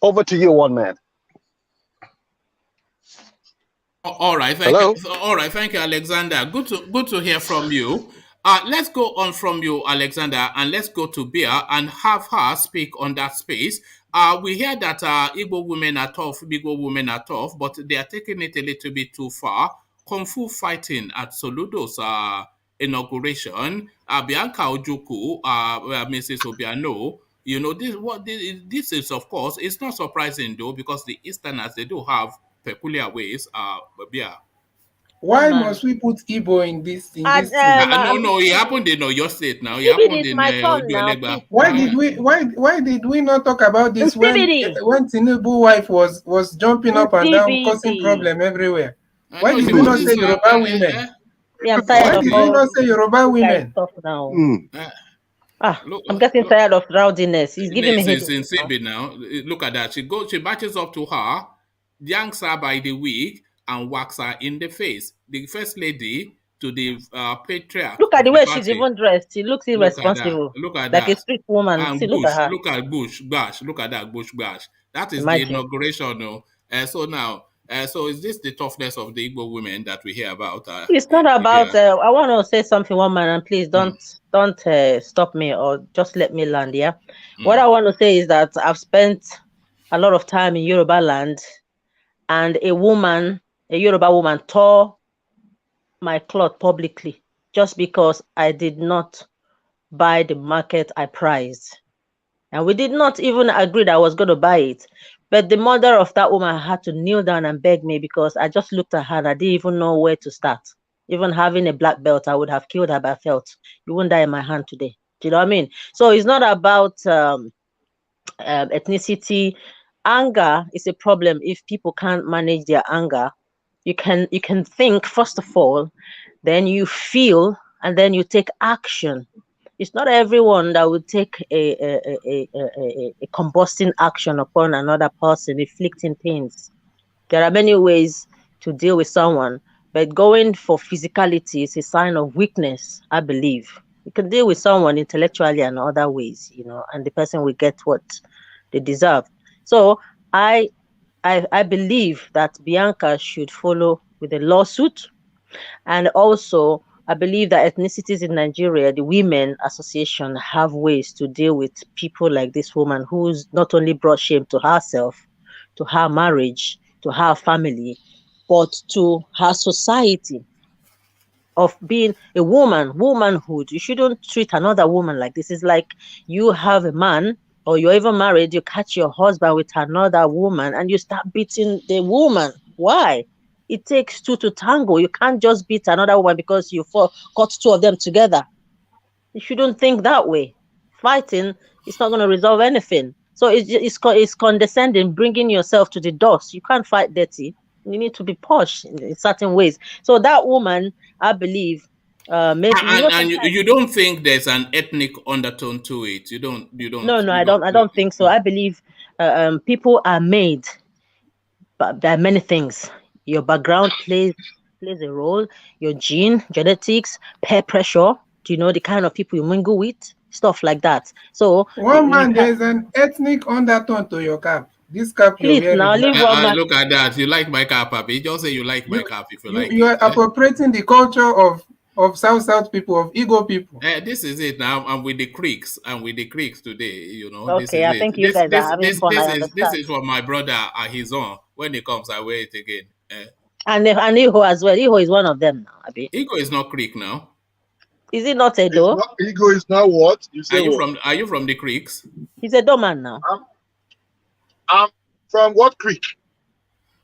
Over to you, one man. All right, thank you. All right, thank you, Alexander. Good to hear from you. Let's go on from you, Alexander, and let's go to Bia and have her speak on that space. We hear that Igbo women are tough, Igbo women are tough, but they are taking it a little bit too far. Kung Fu fighting at Soludo'S inauguration. Bianca Ojukwu, Mrs. Obiano. You know, this is, of course, it's not surprising though, because the Easterners, they do have peculiar ways. Yeah. Why must we put Igbo in this thing? No, it happened in your state now. It happened in Ojuelegba. Why did we not talk about this when Tinubu's wife was jumping up and down, causing problem everywhere? Why did we not say Yoruba women? Yeah, I'm tired Why did we not say Yoruba women? I'm getting tired of rowdiness. He's giving me headache now. Look at that. She matches up to her, yanks her by the wig, and whacks her in the face. The first lady to the patriarch. Look at the way she's even dressed. She looks irresponsible. Look at like that. A street woman. And see, Bush, look at her. Look at Bush Bash. Look at that Bush Bash. That is Imagine. The inauguration. No? So now, so is this the toughness of the Igbo women that we hear about? It's not about. I want to say something, one man, and please don't stop me or just let me land. Yeah. What I want to say is that I've spent a lot of time in Yoruba land, and a Yoruba woman tore my cloth publicly just because I did not buy the market I prized. And we did not even agree that I was going to buy it. But the mother of that woman had to kneel down and beg me because I just looked at her and I didn't even know where to start. Even having a black belt, I would have killed her, but I felt you wouldn't die in my hand today. Do you know what I mean? So it's not about ethnicity. Anger is a problem if people can't manage their anger. You can think first of all, then you feel, and then you take action. It's not everyone that would take a combusting action upon another person, inflicting pains. There are many ways to deal with someone, but going for physicality is a sign of weakness, I believe. You can deal with someone intellectually and other ways, you know, and the person will get what they deserve. So I believe that Bianca should follow with a lawsuit. And also, I believe that ethnicities in Nigeria, the Women Association, have ways to deal with people like this woman who's not only brought shame to herself, to her marriage, to her family, but to her society of being a woman, womanhood. You shouldn't treat another woman like this. It's like you have a man, or you're even married, you catch your husband with another woman and you start beating the woman. Why? It takes two to tango. You can't just beat another woman because you caught two of them together. You shouldn't think that way. Fighting is not going to resolve anything. So it's condescending, bringing yourself to the dust. You can't fight dirty. You need to be posh in certain ways. So that woman, I believe, maybe you don't think there's an ethnic undertone to it. You don't. No, I don't think so. I believe people are made, but there are many things. Your background plays a role. Your genetics, peer pressure. Do you know the kind of people you mingle with? Stuff like that. So one man, there's an ethnic undertone to your cap. This cap you're please wearing. now leave one man. Look at that. You like my cap, Papi. Just say you like my cap if you like You it. are appropriating the culture of South people, of Igbo people. This is it now. I'm with the Creeks. I'm with the Creeks today. You know, Okay, this is I it. think you guys are having fun. I understand. This is for my brother at his own. When he comes, I wear it again. And Iho as well. Iho is one of them now. Abi. Igo is not Creek now. Is it not Edo? Ego is not what? You say Are you from the Creeks? He's a doorman now. I'm from what creek?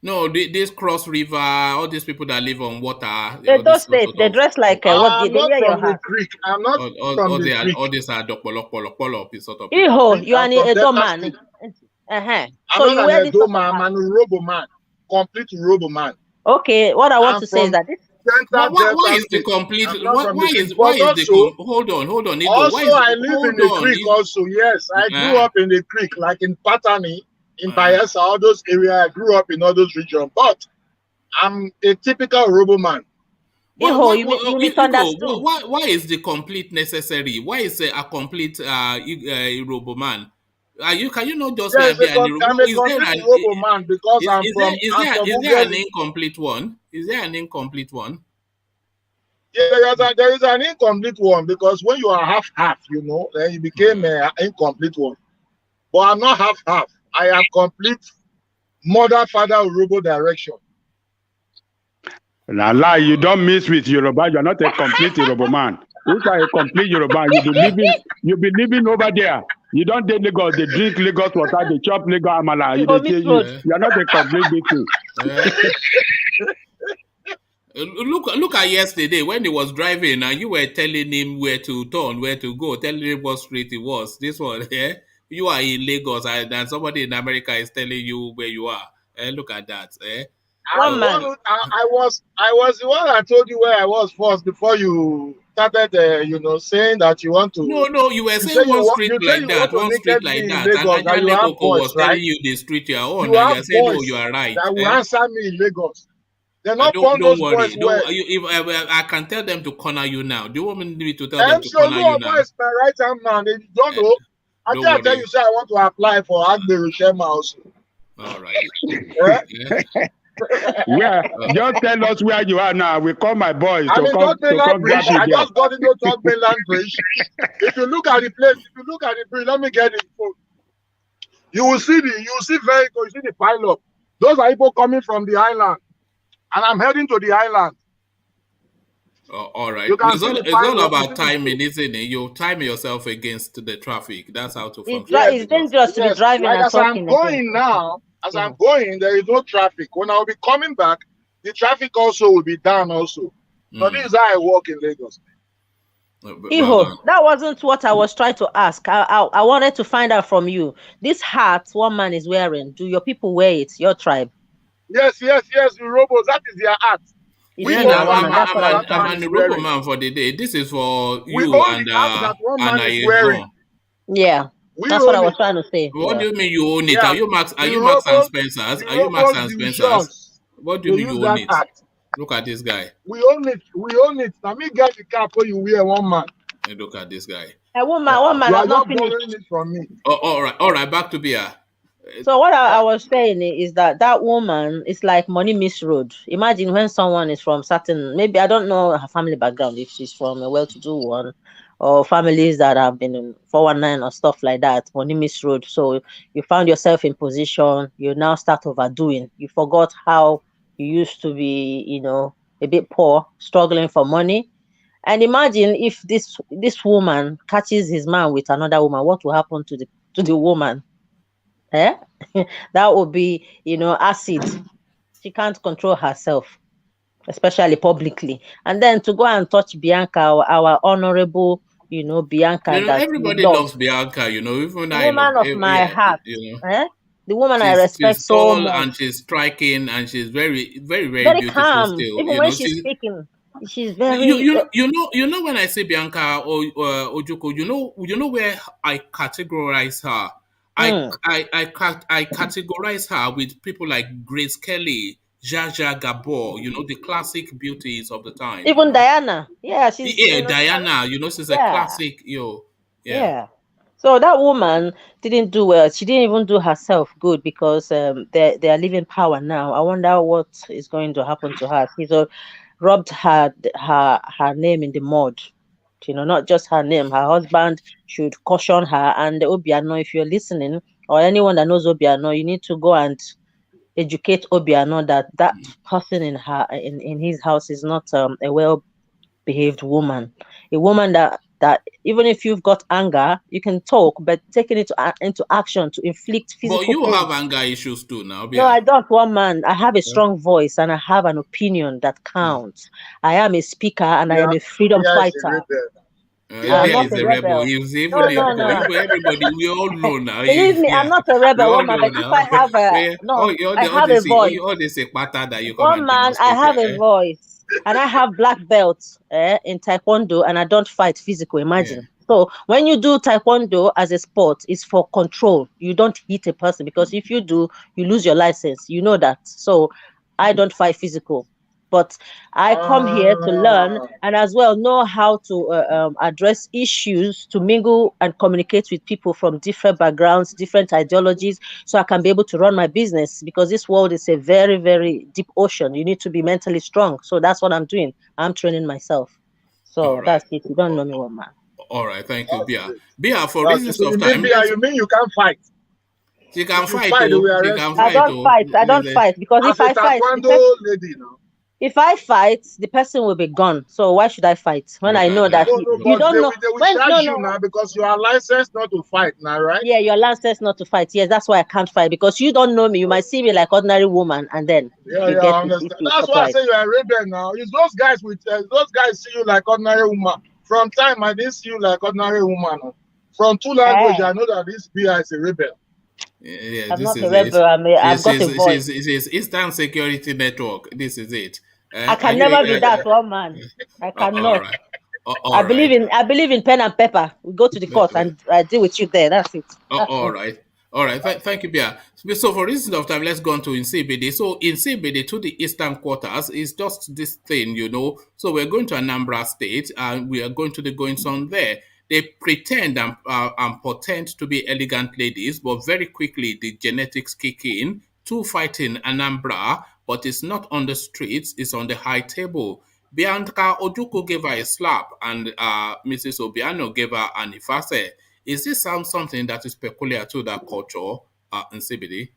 No, this Cross River, all these people that live on water. Those states, they dress like what? I'm not from the creek. I'm not from the creek. All these are Dokpolo sort of. Iho, you are a doorman. So you wear this. I'm an Urobo man, complete Urobo man. Okay, what I want to say is that this. Why is the complete? Hold on. Igo, also, I live in the creek. Also, yes, I grew up in the creek, like in Patani, in Bayelsa, all those areas. I grew up in all those regions, but I'm a typical Robo man. You misunderstood. Why is the complete necessary? Why is a complete Robo man? Can you not just I'm a complete Robo man because is there an incomplete one? Is there an incomplete one? Yeah, there is an incomplete one because when you are half, you know, then you became an incomplete one. But I'm not half. I am complete mother, father, Robo direction. Now, lie, you don't mix with Yoruba. You're not a complete Yoruba man. If you are a complete Yoruba, you'll be living over there. You don't date Lagos, they drink Lagos water, they chop Lagos amala. You're not a complete victim. Look at yesterday when he was driving and you were telling him where to turn, where to go, telling him what street it was. This one, you are in Lagos and somebody in America is telling you where you are. Look at that. I was the one that told you where I was first before you started, saying that you want to. No, you were saying one street like that. And Nigerian was telling you the street you are on, and you said, "No, you are right." That will answer me in Lagos. They're not don't worry. If I can tell them to corner you now. Do you want me to tell them to corner you now? Is my right hand man. They don't know. I can't tell you, say I want to apply for Agberu Shema also. All right. Yeah, just tell us where you are now. We call my boys to come grab you. I just got into Talk Mainland Bridge. If you look at the place, bridge, let me get it. You will see vehicles, you see the pile-up. Those are people coming from the island, and I'm heading to the island. All right. It's all about timing, isn't it? You time yourself against the traffic. That's how to function. It's dangerous to be driving and talking. I'm going now. As I'm going, there is no traffic. When I'll be coming back, the traffic also will be down also. So this is how I walk in Lagos. Iho, that wasn't what I was trying to ask. I wanted to find out from you. This hat one man is wearing, do your people wear it? Your tribe? Yes, the Robos, that is their hat. I'm an Robo man for the day. This is for you and I. Yeah. That's what I was trying to say. What do you mean you own it? Are you Max and Spencer's? Are you Max and Spencer's? What do you mean you own it? Look at this guy. We own it. Let me get the cap for you wear, one man. Hey, look at this guy. One man. I'm not finished. It from me. All right. Back to Bia. So what I was saying is that woman is like money misroad. Imagine when someone is from certain, maybe I don't know her family background, if she's from a well-to-do one, or families that have been in 419 or stuff like that, money misroad. So you found yourself in position, you now start overdoing. You forgot how you used to be, a bit poor, struggling for money. And imagine if this woman catches his man with another woman, what will happen to the woman? That would be, acid. She can't control herself, especially publicly. And then to go and touch Bianca, our honorable, Bianca. Everybody loves Bianca, even the woman of my heart. The woman I respect so much. And she's striking, and she's very, very, very beautiful calm. Still. Even when she's speaking, she's very. You know when I say Bianca or Ojukwu, you know where I categorize her. I categorize her with people like Grace Kelly, Jaja Gabor, you know, the classic beauties of the time, you Even know. Diana, yeah, she's Yeah, Diana, you know, she's a yeah, classic, yeah. yeah. So that woman didn't do well. She didn't even do herself good because they are leaving power now. I wonder what is going to happen to her. She's rubbed her name in the mud. You know, not just her name. Her husband should caution her. And Obiano, if you're listening, or anyone that knows Obiano, you need to go and educate Obiano that person in his house is not a well-behaved woman. A woman that even if you've got anger, you can talk, but taking it into action to inflict But physical you pain. have anger issues too now, No, yeah. I don't, one man. I have a strong voice and I have an opinion that counts. I am a speaker and I am a freedom fighter. I'm Bia not is a a rebel. rebel. He's No, even no, no. everybody. We all know now. Believe me, I'm Yeah, not a we rebel, all one man. know But if now. I have All I the all have they a say, voice. all they say pattern that you come One and man, I demonstrate have a here. voice, and I have black belts in Taekwondo, and I don't fight physical. Imagine. So when you do Taekwondo as a sport, it's for control. You don't hit a person because if you do, you lose your license. You know that. So I don't fight physical, but I come here to learn and as well know how to address issues, to mingle and communicate with people from different backgrounds, different ideologies, so I can be able to run my business because this world is a very, very deep ocean. You need to be mentally strong. So that's what I'm doing. I'm training myself. So that's it. You don't know me, one man. All right, thank you, Bia. Bia, for Okay, reasons so of you mean time, Bia, you mean you can't fight? she can If you fight fight, they though. will She arrest can you. I fight don't though. fight. I don't fight because As if a I fight, taekwondo lady, no. if I fight, the person will be gone. So why should I fight when Look I know at that that. No, you but Look at don't that. know they will when? charge No, you no. now because you are licensed not to fight now, right? Yeah, your land says not to fight. Yes, that's why I can't fight because you don't know me. You might see me like ordinary woman, and then Yeah, you yeah, get I it if understand. you That's why I surprise. say you're a rebel now. It's those guys see you like ordinary woman. From time I didn't see you like ordinary woman. No. From two language, I know that this BI is a rebel. Yeah, I'm this not a is it. rebel. I've got a voice. She's Eastern Security Network. This is it. I Are can never be you? that one man. I All cannot. right. All right. I believe in pen and paper. We go to the court and I deal with you there. That's it. That's All all. right. All right. Thank you, Bia. So, for reasons of time, let's go on to Nsibidi. So, Nsibidi to the eastern quarters is just this thing, you know. So, we're going to Anambra State and we are going to the goings on there. They pretend and pretend to be elegant ladies, but very quickly the genetics kick in. Two fighting Anambra, but it's not on the streets, it's on the high table. Bianca Ojukwu gave her a slap and Mrs. Obiano gave her an ifase. Is this something that is peculiar to that culture in CBD?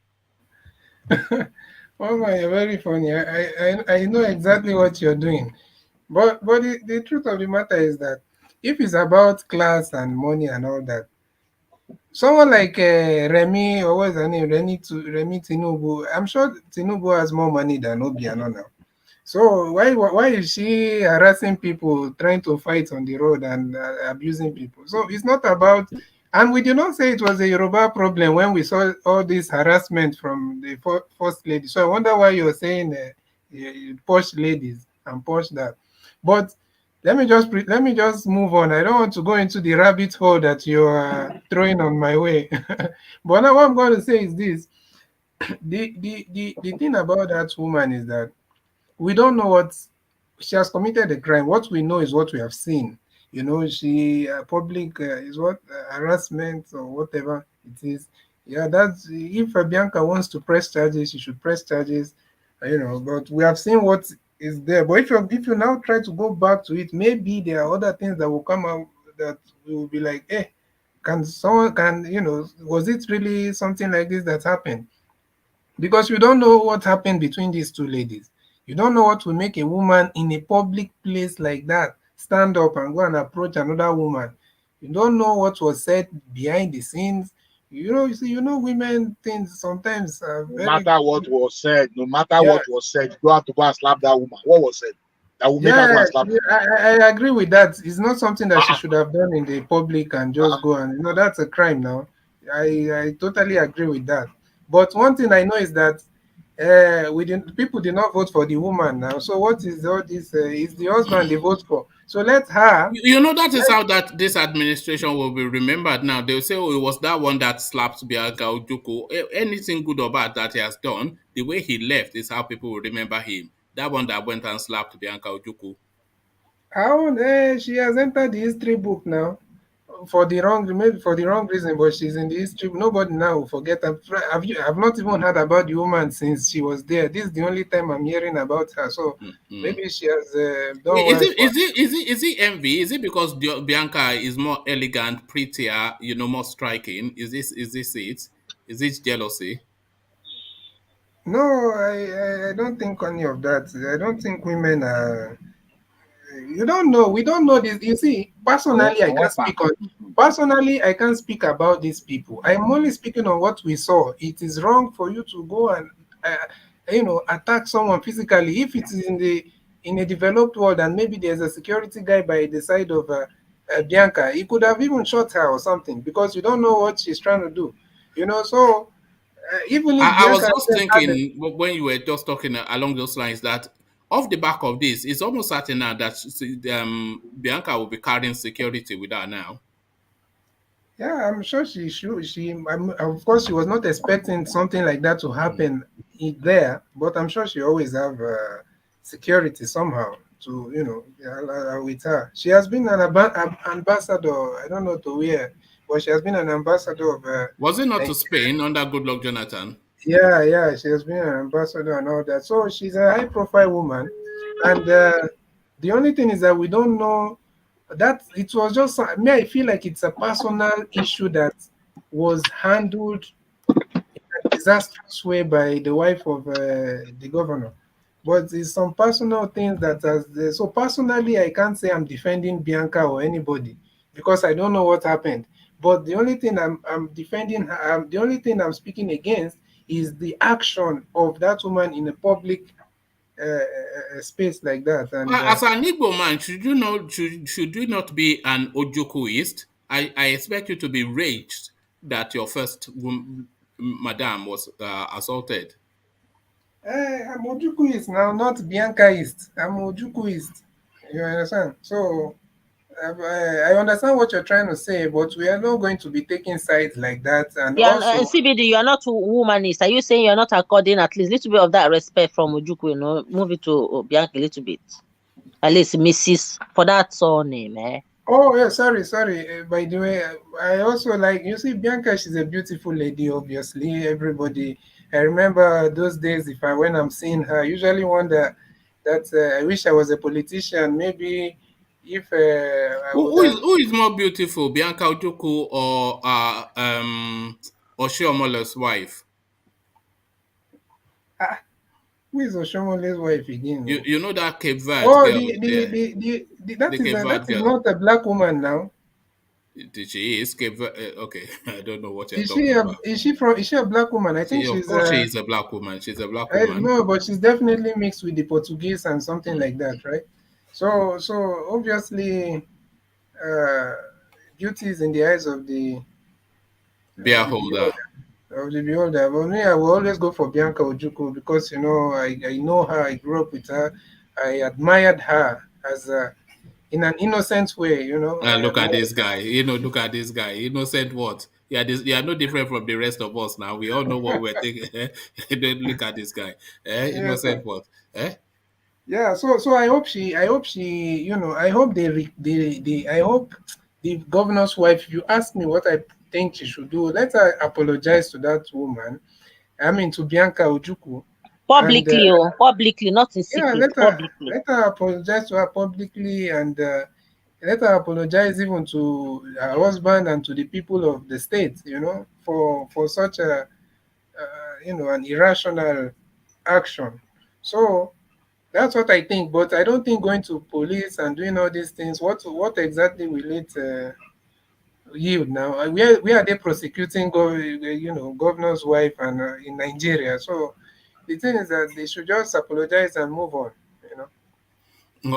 Oh my, you're very funny. I know exactly what you're doing. But the truth of the matter is that if it's about class and money and all that, someone like Remy, or what's her name, Remy Tinubu, I'm sure Tinubu has more money than Obiano now. So why is she harassing people, trying to fight on the road and abusing people? So it's not about, and we did not say it was a Yoruba problem when we saw all this harassment from the first lady. So I wonder why you're saying posh ladies and posh that. But let me just move on. I don't want to go into the rabbit hole that you are throwing on my way. But now what I'm going to say is this: the thing about that woman is that we don't know what she has committed a crime. What we know is what we have seen. You know, she public is what harassment or whatever it is. Yeah, that's if Bianca wants to press charges, she should press charges. You know, but we have seen what is there. But if you now try to go back to it, maybe there are other things that will come out that will be like, was it really something like this that happened? Because you don't know what happened between these two ladies. You don't know what will make a woman in a public place like that stand up and go and approach another woman. You don't know what was said behind the scenes. Women things sometimes are No very. matter what was said, Yeah, you don't have to go and slap that woman. What was said? That will make her go yeah, and slap you. I agree with that. It's not something that she should have done in the public and just go and that's a crime now. I totally agree with that. But one thing I know is that People did not vote for the woman now. So what is all this? Is the husband they vote for? So let her. You know, that is how that this administration will be remembered now. They'll say, oh, it was that one that slapped Bianca Ojukwu. Anything good or bad that he has done, the way he left is how people will remember him. That one that went and slapped Bianca Ojukwu. How she has entered the history book now for the wrong, maybe for the wrong reason, but she's in the history. Nobody now will forget. I've not even heard about the woman since she was there. This is the only time I'm hearing about her. So maybe she has done well. Is it envy? Is it because Bianca is more elegant, prettier, you know, more striking? Is this it? Is this jealousy? No, I don't think any of that. I don't think women are. You don't know. We don't know this. You see, personally, I can't speak on. Personally, I can't speak about these people. I'm only speaking on what we saw. It is wrong for you to go and, attack someone physically. If it is in a developed world and maybe there's a security guy by the side of Bianca, he could have even shot her or something because you don't know what she's trying to do. You know, so even if I was Bianca just thinking when you were just talking along those lines that off the back of this, it's almost certain now that Bianca will be carrying security with her now. Yeah, I'm sure she should. Of course, she was not expecting something like that to happen there, but I'm sure she always have security somehow to, with her. She has been an ambassador. I don't know to where, but she has been an ambassador of. Was it not to Spain under Goodluck Jonathan? Yeah, she has been an ambassador and all that. So she's a high-profile woman, and the only thing is that we don't know. That it was just me. I feel like it's a personal issue that was handled in a disastrous way by the wife of the governor. But it's some personal things that has. So personally, I can't say I'm defending Bianca or anybody because I don't know what happened. But the only thing I'm defending, the only thing I'm speaking against is the action of that woman in a public space like that. And as an Igbo man, should you not be an Ojokwuist? I expect you to be raged that your first madam was assaulted. I'm Ojukwuist now, not Biancaist. I'm Ojukwuist. You understand? So I understand what you're trying to say, but we are not going to be taking sides like that. And Yeah, also, and CBD, you are not womanist. Are you saying you're not according at least a little bit of that respect from Ojukwu? You know, move it to Bianca a little bit. At least Mrs. for that surname, eh? Oh, yeah, sorry. By the way, I also like, you see, Bianca, she's a beautiful lady, obviously. Everybody, I remember those days when I'm seeing her, I usually wonder that I wish I was a politician. Maybe if who is more beautiful, Bianca Ojukwu or Oshiomholo's wife? Who is Oshomole's wife again? You know that Cape Verde girl? That is not a black woman now. She is Cape Verde. Okay, I don't know what you're Is talking about. Is she a black woman? I think of course she is a black woman. She's a black woman. No, but she's definitely mixed with the Portuguese and something like that, right? So obviously, beauty is in the eyes of the beholder. Of the beholder. But me, I will always go for Bianca Ojukwu because I know her. I grew up with her. I admired her as in an innocent way, Look at this guy. Look at this guy. Innocent what? Yeah, you are no different from the rest of us now. We all know what we're thinking. Look at this guy. Innocent what? Yeah, so I hope she I hope the governor's wife, if you ask me what I think she should do, let her apologize to that woman. I mean to Bianca Ojukwu. Publicly, publicly, not in secret. Yeah, let her apologize to her publicly and let her apologize even to her husband and to the people of the state, for such an irrational action. So that's what I think, but I don't think going to police and doing all these things. What exactly will it yield now? Where are they prosecuting governor's wife and in Nigeria? So the thing is that they should just apologize and move on.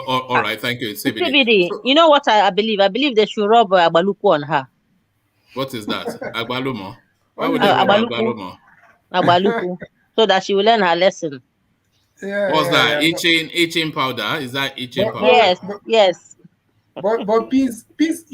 All right, thank you, CBD. You know what I believe? I believe they should rob Agbaluku on her. What is that? Agbalumo? Why would they rob Agbalumo? Agbaluku. so that she will learn her lesson. Yeah, What's that? yeah. Itching powder? Is that itching powder? Yes, yes. But peace, peace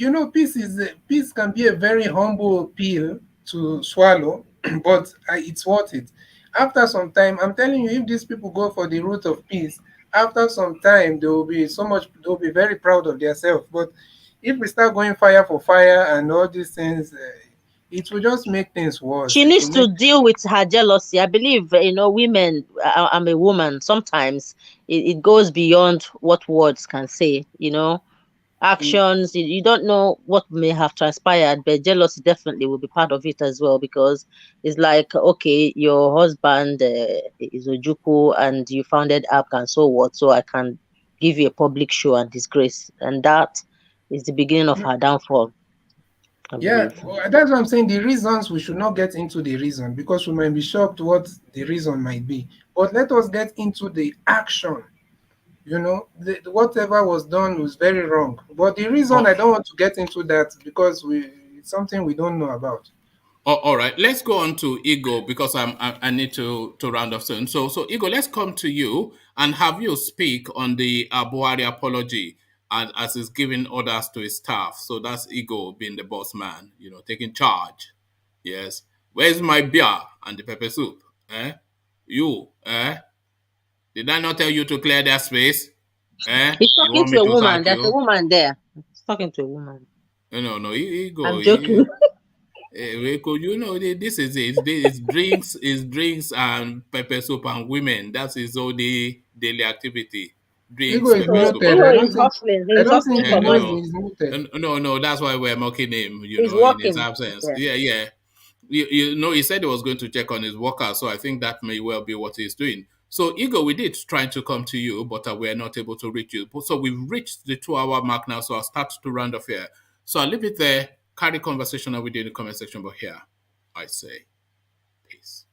can be a very humble pill to swallow, but it's worth it. After some time, I'm telling you, if these people go for the route of peace, after some time they will be they'll be very proud of themselves. But if we start going fire for fire and all these things, it will just make things worse. She needs to deal with her jealousy. I believe, women, I'm a woman. Sometimes it goes beyond what words can say, actions. You don't know what may have transpired, but jealousy definitely will be part of it as well, because it's like, okay, your husband is Ojukwu and you founded APC and so what, so I can give you a public show and disgrace. And that is the beginning of her downfall. Yeah, that's what I'm saying. The reasons, we should not get into the reason, because we might be shocked what the reason might be. But let us get into the action. Whatever was done was very wrong. But the reason, I don't want to get into that, because it's something we don't know about. All right, let's go on to Ego, because I need to round off soon. So Ego, let's come to you and have you speak on the Buhari apology, and as he's giving orders to his staff. So that's Ego being the boss man, taking charge. Yes. Where's my beer and the pepper soup? You, did I not tell you to clear that space? He's talking to a woman. There's a woman there. He's talking to a woman. No, Ego. I'm joking. This is it. It's drinks and pepper soup and women. That is all the daily activity. Drinks, pepper soup. He's hustling. He's hustling for money. No, that's why we're mocking him, he's in working. his absence. Yeah. He said he was going to check on his workers, so I think that may well be what he's doing. So, Ego, we did try to come to you, but we're not able to reach you. So we've reached the 2-hour mark now, so I'll start to round off here. So I'll leave it there. Carry conversation with you in the comment section, but here I say peace.